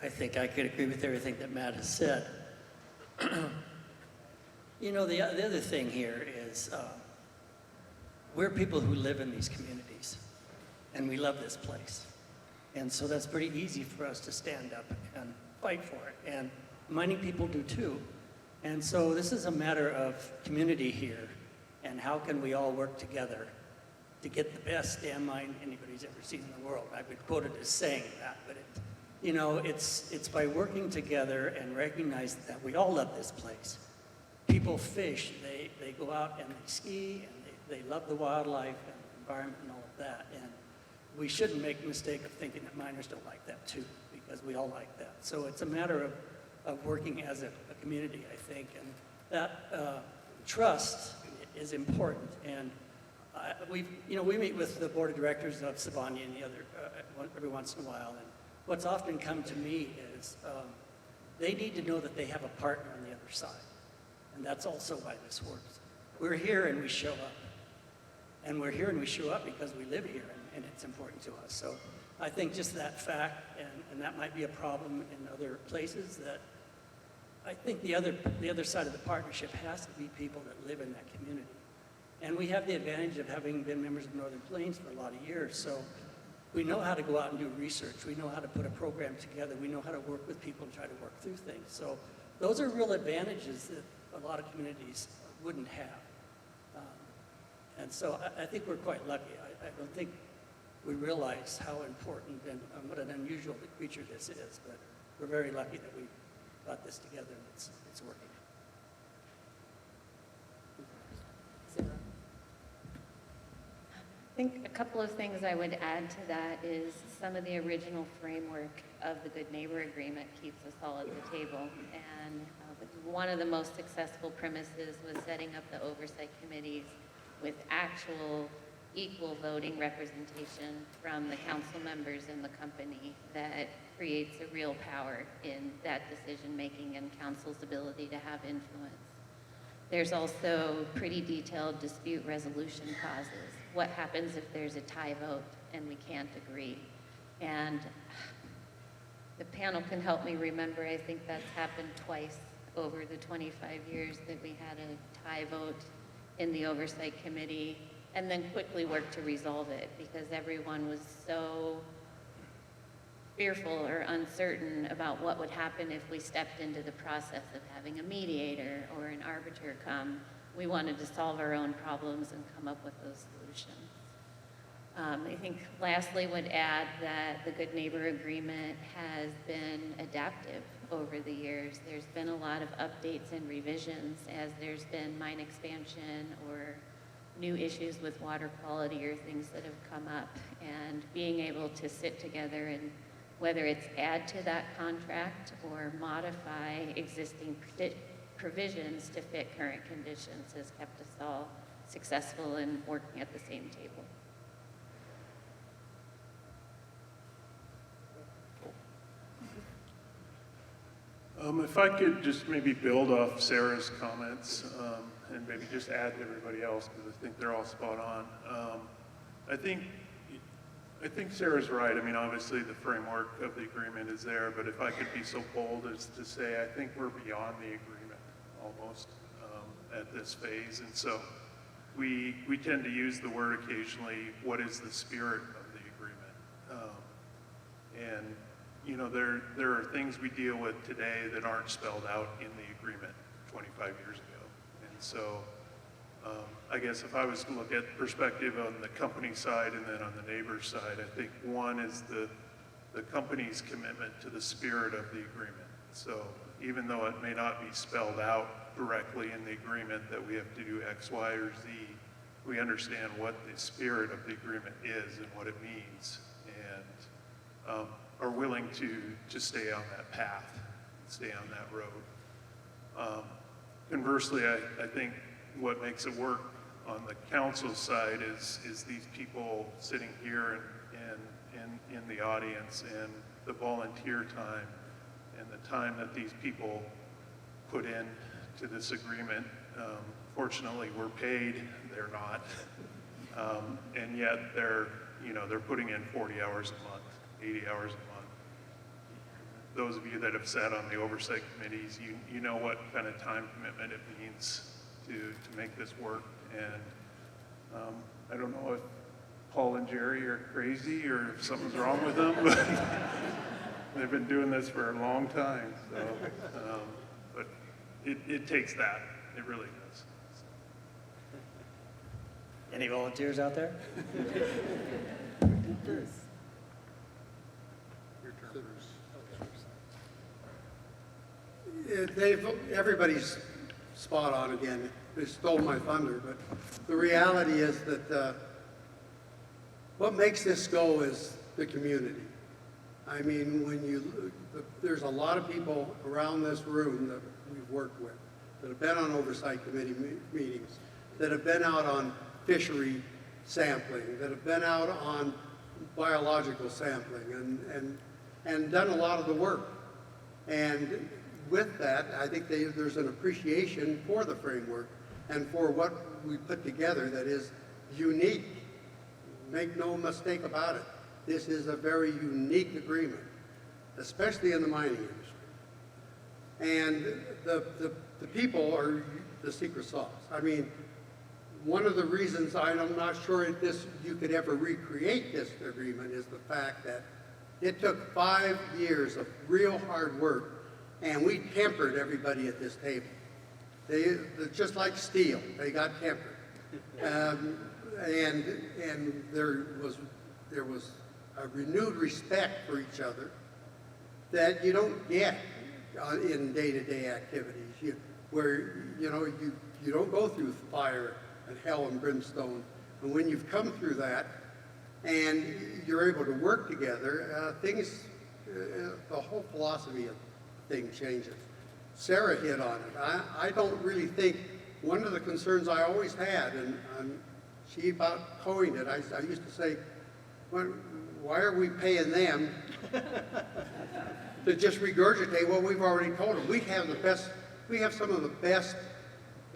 I think I could agree with everything that Matt has said. The other thing here is we're people who live in these communities, and we love this place. And so that's pretty easy for us to stand up and fight for it. And mining people do too. And so this is a matter of community here, and how can we all work together to get the best damn mine anybody's ever seen in the world. I've been quoted as saying that, but it's by working together and recognize that we all love this place. People fish, they go out and they ski, and they love the wildlife and the environment and all of that. And we shouldn't make the mistake of thinking that miners don't like that too, because we all like that. So it's a matter of working as a community, I think, and that trust is important. And we meet with the board of directors of Sibanye and the other every once in a while, and what's often come to me is they need to know that they have a partner on the other side, and that's also why this works. We're here and we show up, and we're here and we show up because we live here, and it's important to us. So I think just that fact, and that might be a problem in other places, that I think the other side of the partnership has to be people that live in that community. And we have the advantage of having been members of Northern Plains for a lot of years. So we know how to go out and do research. We know how to put a program together. We know how to work with people and try to work through things. So those are real advantages that a lot of communities wouldn't have. And so I think we're quite lucky. I don't think we realize how important and what an unusual creature this is, but we're very lucky that we got this together and it's working.
I think a couple of things I would add to that is some of the original framework of the Good Neighbor Agreement keeps us all at the table. And one of the most successful premises was setting up the oversight committees with actual equal voting representation from the council members in the company that creates a real power in that decision-making and council's ability to have influence. There's also pretty detailed dispute resolution clauses. What happens if there's a tie vote and we can't agree? And the panel can help me remember, I think that's happened twice over the 25 years that we had a tie vote in the Oversight Committee, and then quickly worked to resolve it because everyone was so fearful or uncertain about what would happen if we stepped into the process of having a mediator or an arbiter come. We wanted to solve our own problems and come up with those solutions. I think lastly would add that the Good Neighbor Agreement has been adaptive over the years. There's been a lot of updates and revisions as there's been mine expansion or new issues with water quality or things that have come up. And being able to sit together and whether it's add to that contract or modify existing provisions to fit current conditions has kept us all successful in working at the same table.
If I could just maybe build off Sarah's comments and maybe just add to everybody else because I think they're all spot on. I think Sarah's right. I mean, obviously the framework of the agreement is there, but if I could be so bold as to say, I think we're beyond the agreement almost at this phase. And so we tend to use the word occasionally, what is the spirit of the agreement? And you know, there are things we deal with today that aren't spelled out in the agreement 25 years ago. And so I guess if I was to look at perspective on the company side and then on the neighbor's side, I think one is the company's commitment to the spirit of the agreement. So even though it may not be spelled out directly in the agreement that we have to do X, Y, or Z, we understand what the spirit of the agreement is and what it means, and are willing to stay on that path, stay on that road. Conversely, I think what makes it work on the council side is these people sitting here and in the audience and the volunteer time and the time that these people put in to this agreement. Fortunately, we're paid, they're not. And yet they're putting in 40 hours a month, 80 hours a month. Those of you that have sat on the oversight committees, you know what kind of time commitment it means to make this work. And I don't know if Paul and Jerry are crazy or if something's wrong with them, but they've been doing this for a long time. So, but it takes that. It really does.
Any volunteers out there?
Everybody's spot on again. They stole my thunder, but the reality is that what makes this go is the community. I mean, there's a lot of people around this room that we've worked with, that have been on oversight committee meetings, that have been out on fishery sampling, that have been out on biological sampling and done a lot of the work. And with that, I think there's an appreciation for the framework and for what we put together that is unique. Make no mistake about it. This is a very unique agreement, especially in the mining industry. And the people are the secret sauce. I mean, one of the reasons I'm not sure if you could ever recreate this agreement is the fact that it took 5 years of real hard work, and we tempered everybody at this table. They're just like steel, they got tempered. And there was a renewed respect for each other that you don't get in day-to-day activities, where you don't go through fire and hell and brimstone. And when you've come through that and you're able to work together, the whole philosophy of the thing changes. Sarah hit on it. I don't really think, one of the concerns I always had, and she about coined it, I used to say, why are we paying them to just regurgitate what we've already told them? We have some of the best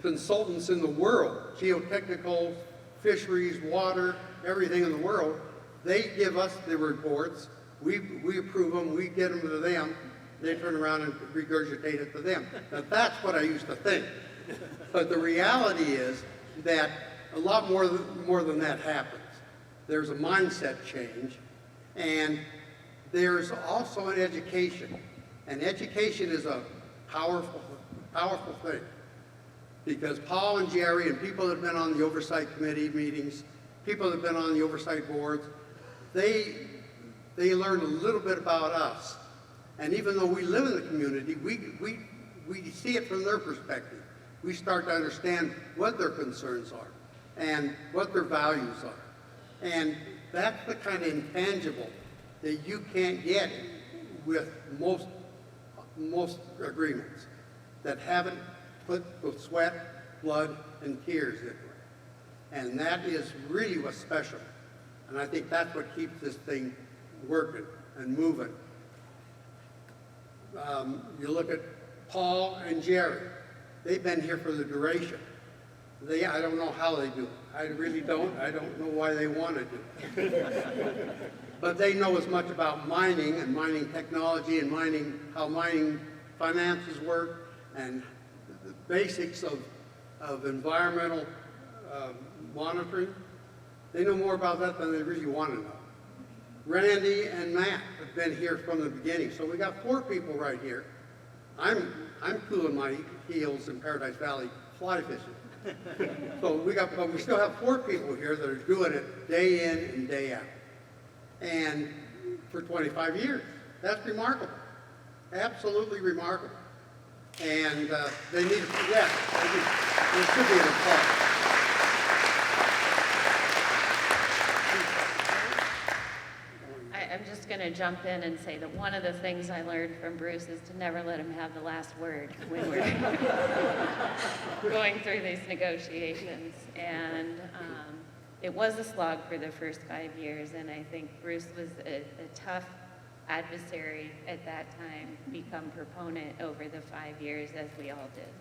consultants in the world, geotechnical, fisheries, water, everything in the world. They give us the reports, we approve them, we get them to them, they turn around and regurgitate it to them. Now that's what I used to think. But the reality is that a lot more than that happens. There's a mindset change, and there's also an education. And education is a powerful thing. Because Paul and Jerry and people that have been on the oversight committee meetings, people that have been on the oversight boards, they learn a little bit about us. And even though we live in the community, we see it from their perspective. We start to understand what their concerns are and what their values are. And that's the kind of intangible that you can't get with most agreements that haven't put the sweat, blood, and tears into it. And that is really what's special. And I think that's what keeps this thing working and moving. You look at Paul and Jerry. They've been here for the duration. I don't know how they do it. I really don't. I don't know why they want to do it. But they know as much about mining and mining technology and how mining finances work and the basics of environmental monitoring. They know more about that than they really want to know. Randy and Matt have been here from the beginning, so we got 4 people right here. I'm cooling my heels in Paradise Valley fly fishing. But we still have 4 people here that are doing it day in and day out. And for 25 years. That's remarkable. Absolutely remarkable. And they need to, yeah, there should be an applause.
I'm just going to jump in and say that one of the things I learned from Bruce is to never let him have the last word when we're going through these negotiations. And it was a slog for the first 5 years, and I think Bruce was a tough adversary at that time, become proponent over the 5 years, as we all did.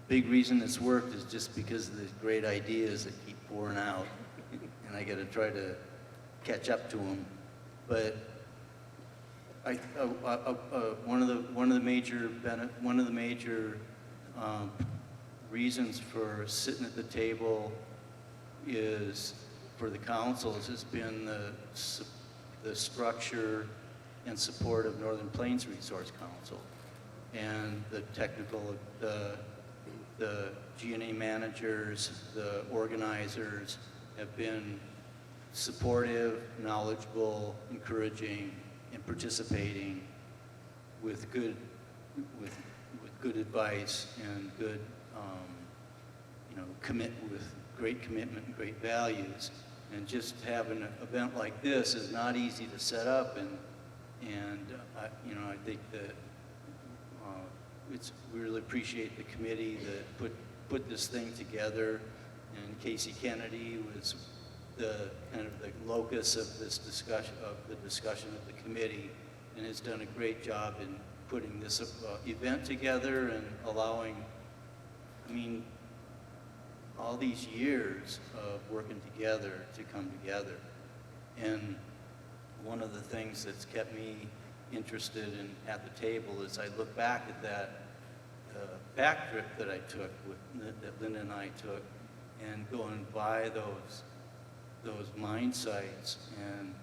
Big reason it's worked is just because of the great ideas that keep pouring out, and I got to try to catch up to them. But one of the major reasons for sitting at the table is for the councils has been the structure and support of Northern Plains Resource Council and the technical, the G&A managers, the organizers have been supportive, knowledgeable, encouraging, and participating with good advice and good, with great commitment and great values. And just having an event like this is not easy to set up, and I think that we really appreciate the committee that put this thing together, and Casey Kennedy was the kind of the locus of this discussion of the committee, and has done a great job in putting this event together and allowing, all these years of working together to come together. And one of the things that's kept me interested at the table is I look back at that back trip that I took, that Linda and I took, and go and buy those mine sites and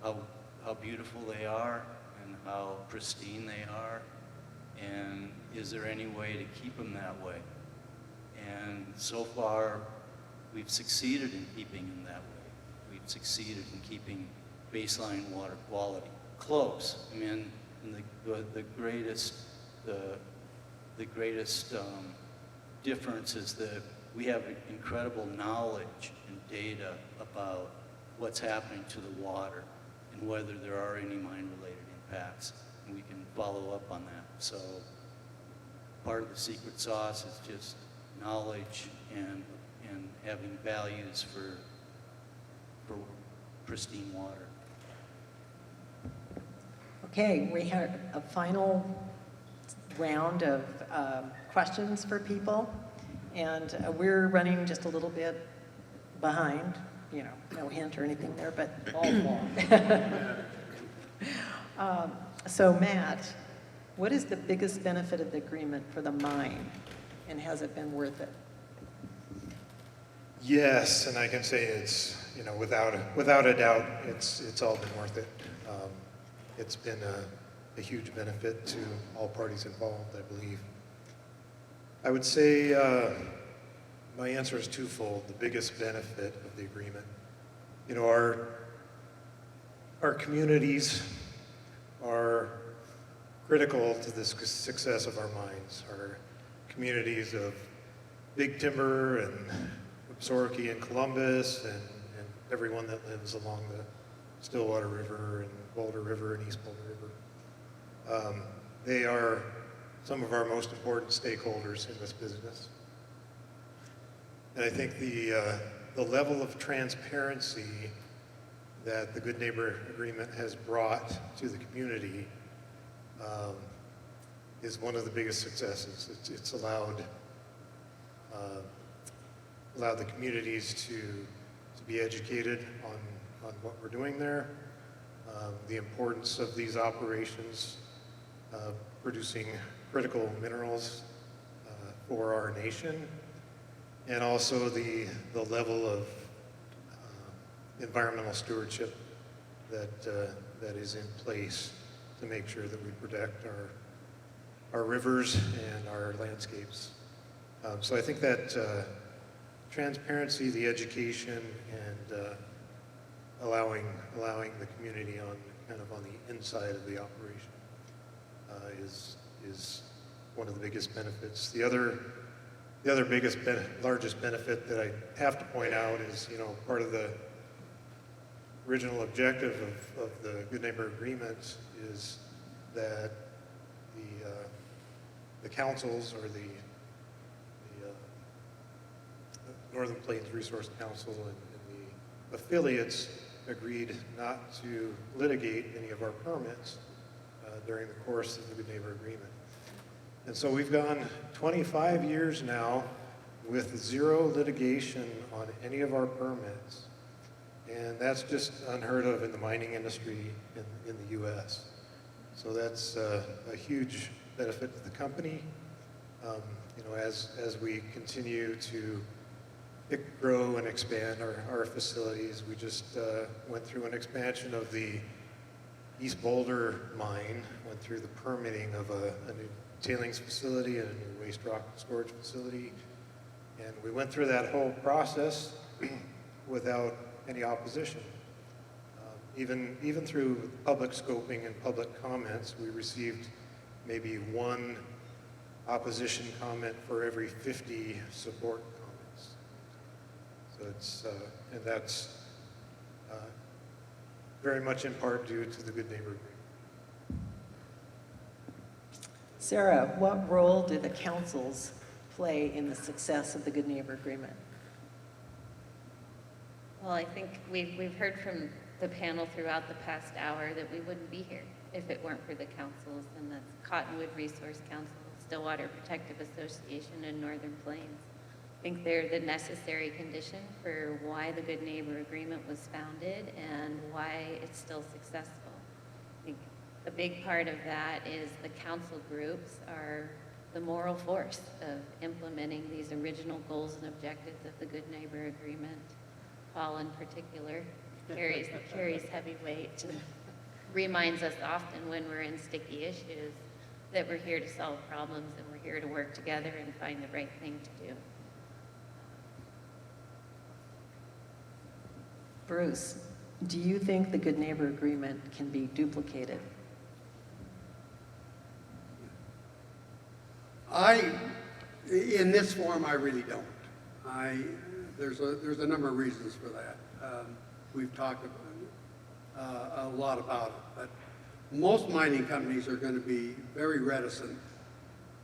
how beautiful they are and how pristine they are, and is there any way to keep them that way? And so far, we've succeeded in keeping them that way. We've succeeded in keeping baseline water quality close. I mean, and the greatest difference is that we have incredible knowledge and data about what's happening to the water and whether there are any mine-related impacts, and we can follow up on that. So part of the secret sauce is just knowledge and having values for pristine water.
Okay, we have a final round of questions for people, and we're running just a little bit behind, you know, no hint or anything there, but so Matt, what is the biggest benefit of the agreement for the mine, and has it been worth it?
Yes, and I can say it's, you know, without a doubt, it's all been worth it. It's been a huge benefit to all parties involved, I believe. I would say my answer is twofold. The biggest benefit of the agreement, you know, our communities are critical to the success of our mines. Our communities of Big Timber and Absaroka and Columbus and everyone that lives along the Stillwater River and Boulder River and East Boulder River. They are some of our most important stakeholders in this business. And I think the level of transparency that the Good Neighbor Agreement has brought to the community is one of the biggest successes. It's allowed the communities to be educated on what we're doing there, the importance of these operations, producing critical minerals for our nation, and also the level of environmental stewardship that is in place to make sure that we protect our rivers and our landscapes. So I think that transparency, the education, and allowing the community on the inside of the operation is one of the biggest benefits. The other largest benefit that I have to point out is, you know, part of the original objective of the Good Neighbor Agreement is that the councils or the Northern Plains Resource Council and the affiliates agreed not to litigate any of our permits during the course of the Good Neighbor Agreement. And so we've gone 25 years now with zero litigation on any of our permits. And that's just unheard of in the mining industry in the U.S. So that's a huge benefit to the company. You know, as we continue to grow and expand our facilities, we just went through an expansion of the East Boulder mine, went through the permitting of a new tailings facility and a new waste rock storage facility. And we went through that whole process without any opposition. Even through public scoping and public comments, we received maybe one opposition comment for every 50 support comments. So it's, and that's very much in part due to the Good Neighbor Agreement.
Sarah, what role do the councils play in the success of the Good Neighbor Agreement?
Well, I think we've heard from the panel throughout the past hour that we wouldn't be here if it weren't for the councils, and that's Cottonwood Resource Council, Stillwater Protective Association, and Northern Plains. I think they're the necessary condition for why the Good Neighbor Agreement was founded and why it's still successful. I think a big part of that is the council groups are the moral force of implementing these original goals and objectives of the Good Neighbor Agreement. Paul in particular carries heavy weight and reminds us often when we're in sticky issues that we're here to solve problems and we're here to work together and find the right thing to do.
Bruce, do you think the Good Neighbor Agreement can be duplicated?
In this form, I really don't. There's a number of reasons for that. We've talked a lot about it, but most mining companies are going to be very reticent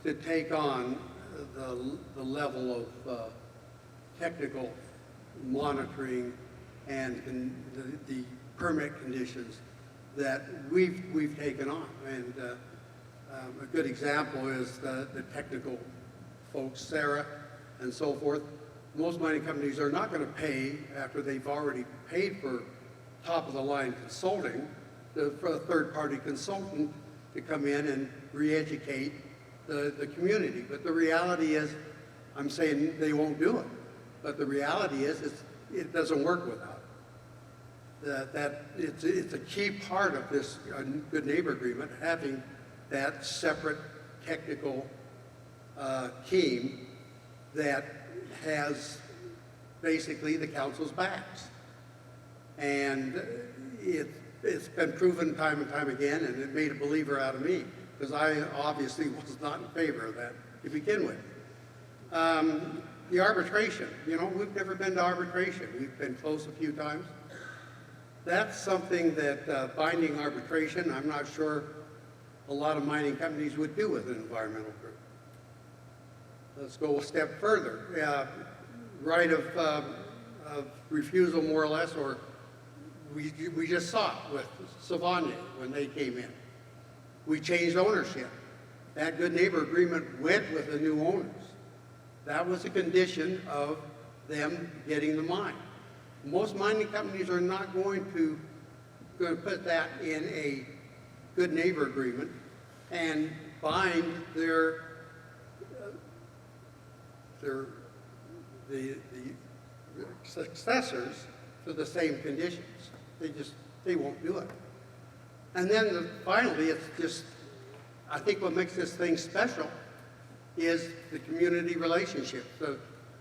to take on the level of technical monitoring and the permit conditions that we've taken on. And a good example is the technical folks, Sarah and so forth. Most mining companies are not going to pay after they've already paid for top-of-the-line consulting for a third-party consultant to come in and re-educate the community. But the reality is, I'm saying they won't do it, but the reality is it doesn't work without it. That it's a key part of this Good Neighbor Agreement, having that separate technical team that has basically the council's backs. And it's been proven time and time again, and it made a believer out of me, because I obviously was not in favor of that to begin with. The arbitration, we've never been to arbitration. We've been close a few times. That's something that binding arbitration, I'm not sure a lot of mining companies would do with an environmental group. Let's go a step further. Right of refusal, more or less, or we just saw it with Sibanye when they came in. We changed ownership. That Good Neighbor Agreement went with the new owners. That was a condition of them getting the mine. Most mining companies are not going to put that in a Good Neighbor Agreement and bind the successors to the same conditions. They won't do it. And then finally, it's just, I think what makes this thing special is the community relationship. So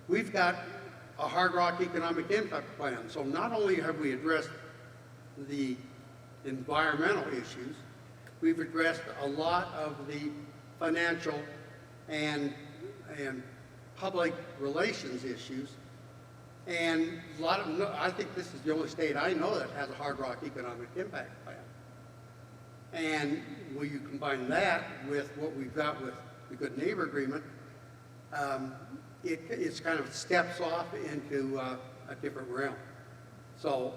we've got a hard rock economic impact plan. So not only have we addressed the environmental issues, we've addressed a lot of the financial and public relations issues. And a lot of, I think this is the only state I know that has a hard rock economic impact plan. And when you combine that with what we've got with the Good Neighbor Agreement, it's kind of steps off into a different realm. So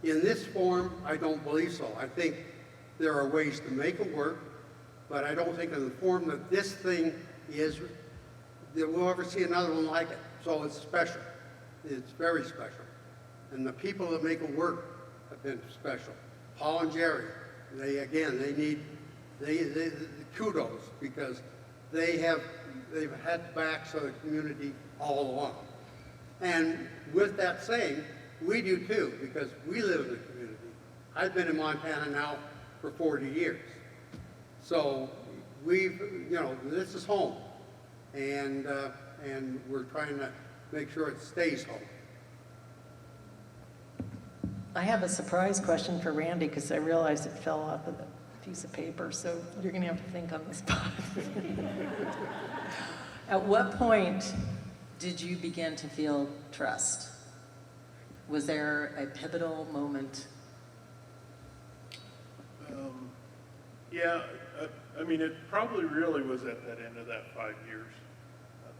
in this form, I don't believe so. I think there are ways to make it work, but I don't think in the form that this thing is, that we'll ever see another one like it. So it's special. It's very special. And the people that make it work have been special. Paul and Jerry, they need kudos, because they've had backs of the community all along. And with that saying, we do too, because we live in the community. I've been in Montana now for 40 years. So this is home. And we're trying to make sure it stays home.
I have a surprise question for Randy, because I realized it fell off of the piece of paper, so you're going to have to think on the spot. At what point did you begin to feel trust? Was there a pivotal moment?
Yeah, I mean, it probably really was at that end of that 5 years.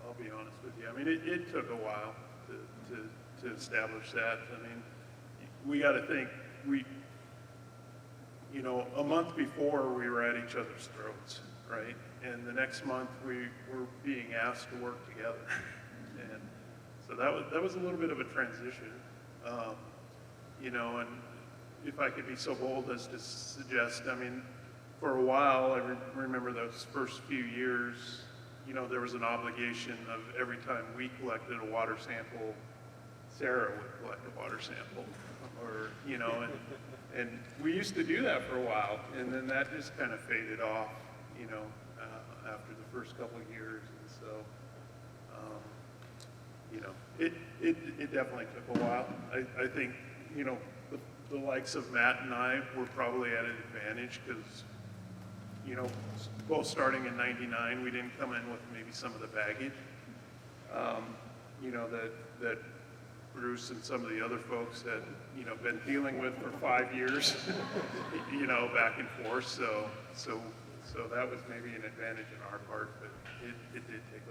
I'll be honest with you. I mean, it took a while to establish that. I mean, we got to think, a month before we were at each other's throats, right? And the next month we were being asked to work together. And so that was a little bit of a transition, and if I could be so bold as to suggest, I mean, for a while, I remember those first few years, you know, there was an obligation of every time we collected a water sample, Sarah would collect a water sample, or, you know, and we used to do that for a while, and then that just kind of faded off, you know, after the first couple of years, and so, you know, it definitely took a while. I think, you know, the likes of Matt and I were probably at an advantage because, you know, both starting in '99, we didn't come in with maybe some of the baggage, you know, that Bruce and some of the other folks had, you know, been dealing with for 5 years, you know, back and forth. So that was maybe an advantage in our part, but it did take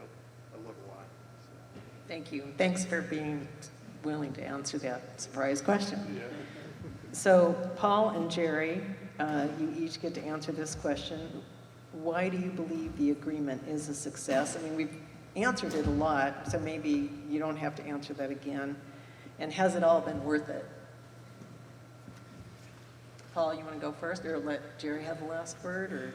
a little while. So.
Thank you. Thanks for being willing to answer that surprise question.
Yeah.
So Paul and Jerry, you each get to answer this question. Why do you believe the agreement is a success? I mean, we've answered it a lot, so maybe you don't have to answer that again. And has it all been worth it? Paul, you want to go first, or let Jerry have the last word, or?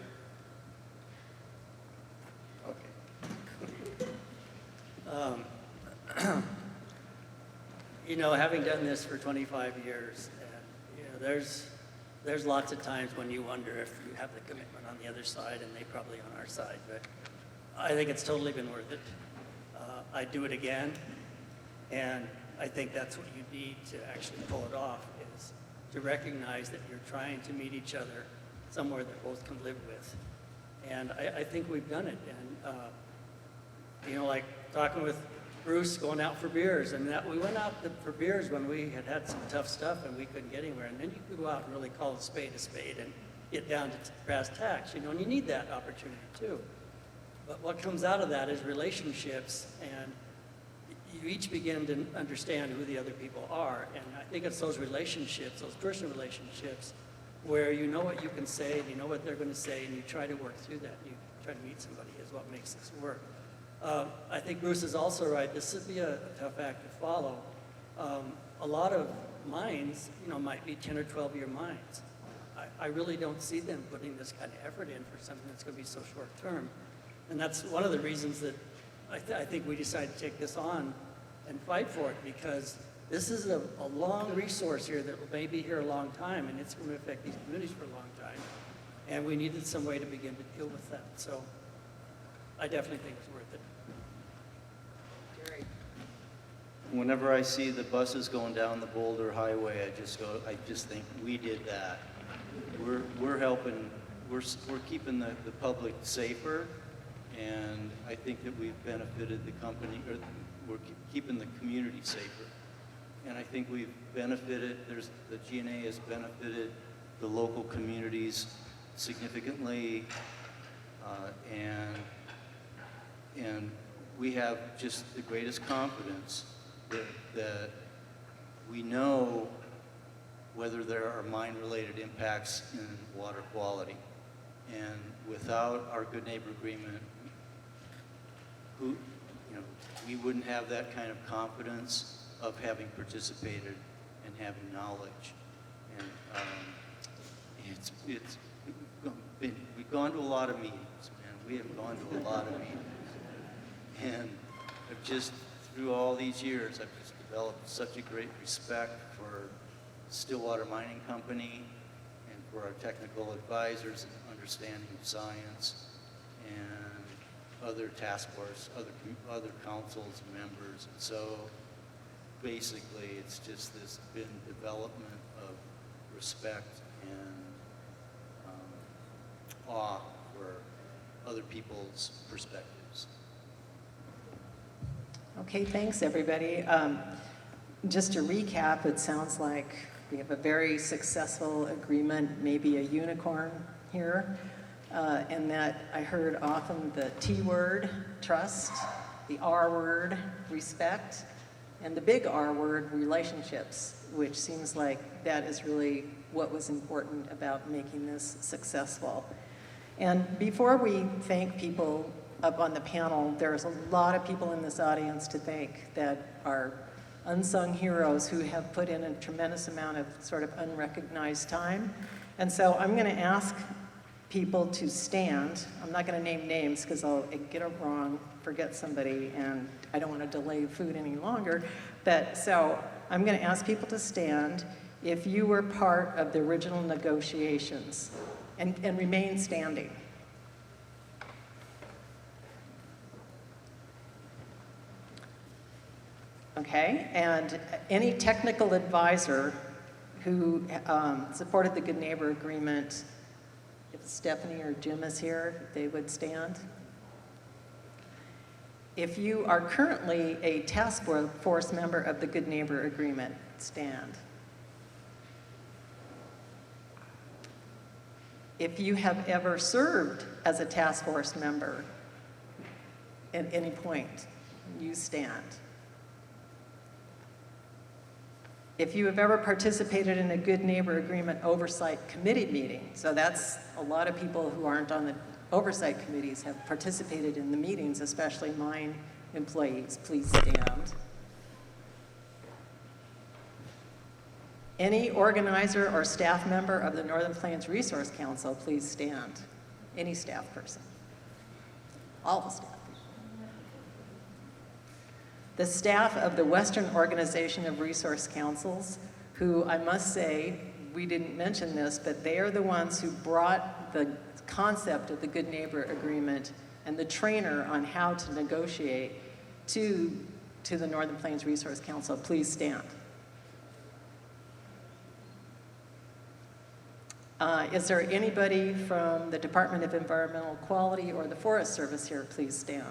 You know, having done this for 25 years, and, you know, there's lots of times when you wonder if you have the commitment on the other side, and they probably on our side, but I think it's totally been worth it. I'd do it again, and I think that's what you need to actually pull it off, is to recognize that you're trying to meet each other somewhere that both can live with. And I think we've done it. And, you know, like talking with Bruce, going out for beers, and that we went out for beers when we had some tough stuff and we couldn't get anywhere. And then you could go out and really call a spade and get down to brass tacks, you know, and you need that opportunity too. But what comes out of that is relationships, and you each begin to understand who the other people are. And I think it's those relationships, those personal relationships, where you know what you can say, and you know what they're going to say, and you try to work through that. You try to meet somebody is what makes this work. I think Bruce is also right. This would be a tough act to follow. A lot of mines, you know, might be 10 or 12-year mines. I really don't see them putting this kind of effort in for something that's going to be so short-term. And that's one of the reasons that I think we decided to take this on and fight for it, because this is a long resource here that may be here a long time, and it's going to affect these communities for a long time. And we needed some way to begin to deal with that. So I definitely think it's worth it.
Jerry.
Whenever I see the buses going down the Boulder Highway, I just think we did that. We're helping, we're keeping the public safer, and I think that we've benefited the company, or we're keeping the community safer. And I think we've benefited, the GNA has benefited the local communities significantly, and we have just the greatest confidence that we know whether there are mine-related impacts in water quality. And without our Good Neighbor Agreement, we wouldn't have that kind of confidence of having participated and having knowledge. And we've gone to a lot of meetings, man. We have gone to a lot of meetings. And I've just, through all these years, I've just developed such a great respect for Stillwater Mining Company and for our technical advisors and understanding of science, and other task force, other councils and members. And so basically it's just this been development of respect and awe for other people's perspectives.
Okay, thanks everybody. Just to recap, it sounds like we have a very successful agreement, maybe a unicorn here, and that I heard often the T word, trust, the R word, respect, and the big R word, relationships, which seems like that is really what was important about making this successful. And before we thank people up on the panel, there's a lot of people in this audience to thank that are unsung heroes who have put in a tremendous amount of sort of unrecognized time. And so I'm going to ask people to stand. I'm not going to name names because I'll get it wrong, forget somebody, and I don't want to delay food any longer. But so I'm going to ask people to stand if you were part of the original negotiations and remain standing. Okay, and any technical advisor who supported the Good Neighbor Agreement, if Stephanie or Jim is here, they would stand. If you are currently a task force member of the Good Neighbor Agreement, stand. If you have ever served as a task force member at any point, you stand. If you have ever participated in a Good Neighbor Agreement Oversight Committee meeting, so that's a lot of people who aren't on the oversight committees have participated in the meetings, especially mine employees, please stand. Any organizer or staff member of the Northern Plains Resource Council, please stand. Any staff person. All the staff. The staff of the Western Organization of Resource Councils, who I must say, we didn't mention this, but they are the ones who brought the concept of the Good Neighbor Agreement and the trainer on how to negotiate to the Northern Plains Resource Council. Please stand. Is there anybody from the Department of Environmental Quality or the Forest Service here? Please stand.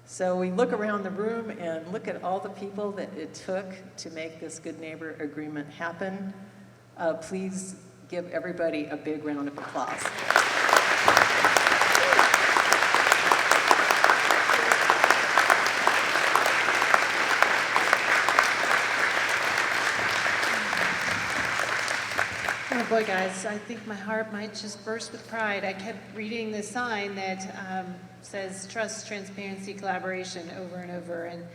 So we look around the room and look at all the people that it took to make this Good Neighbor Agreement happen. Please give everybody a big round of applause.
Oh boy, guys, I think my heart might just burst with pride. I kept reading the sign that says trust, transparency, collaboration over and over. And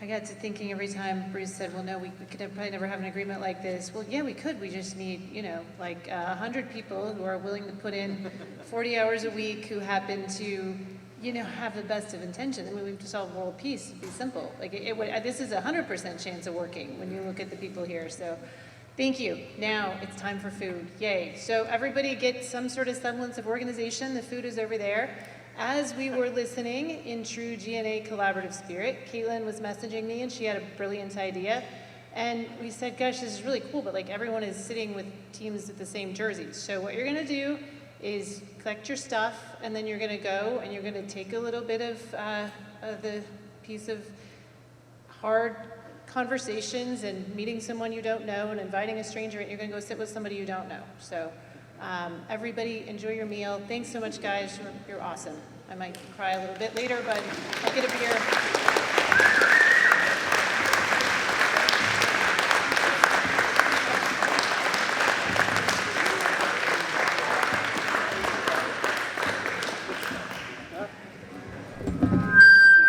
I got to thinking every time Bruce said, well, no, we could probably never have an agreement like this. Well, yeah, we could. We just need, like 100 people who are willing to put in 40 hours a week who happen to, have the best of intention. I mean, we've solved world peace. It'd be simple. Like this is a 100% chance of working when you look at the people here. So thank you. Now it's time for food. Yay. So everybody get some sort of semblance of organization. The food is over there. As we were listening in true GNA collaborative spirit, Caitlin was messaging me and she had a brilliant idea. And we said, gosh, this is really cool, but like everyone is sitting with teams with the same jerseys. So what you're gonna do is collect your stuff and then you're gonna go and you're gonna take a little bit of the piece of hard conversations and meeting someone you don't know and inviting a stranger and you're gonna go sit with somebody you don't know. So everybody enjoy your meal. Thanks so much, guys. You're awesome. I might cry a little bit later, but I get it.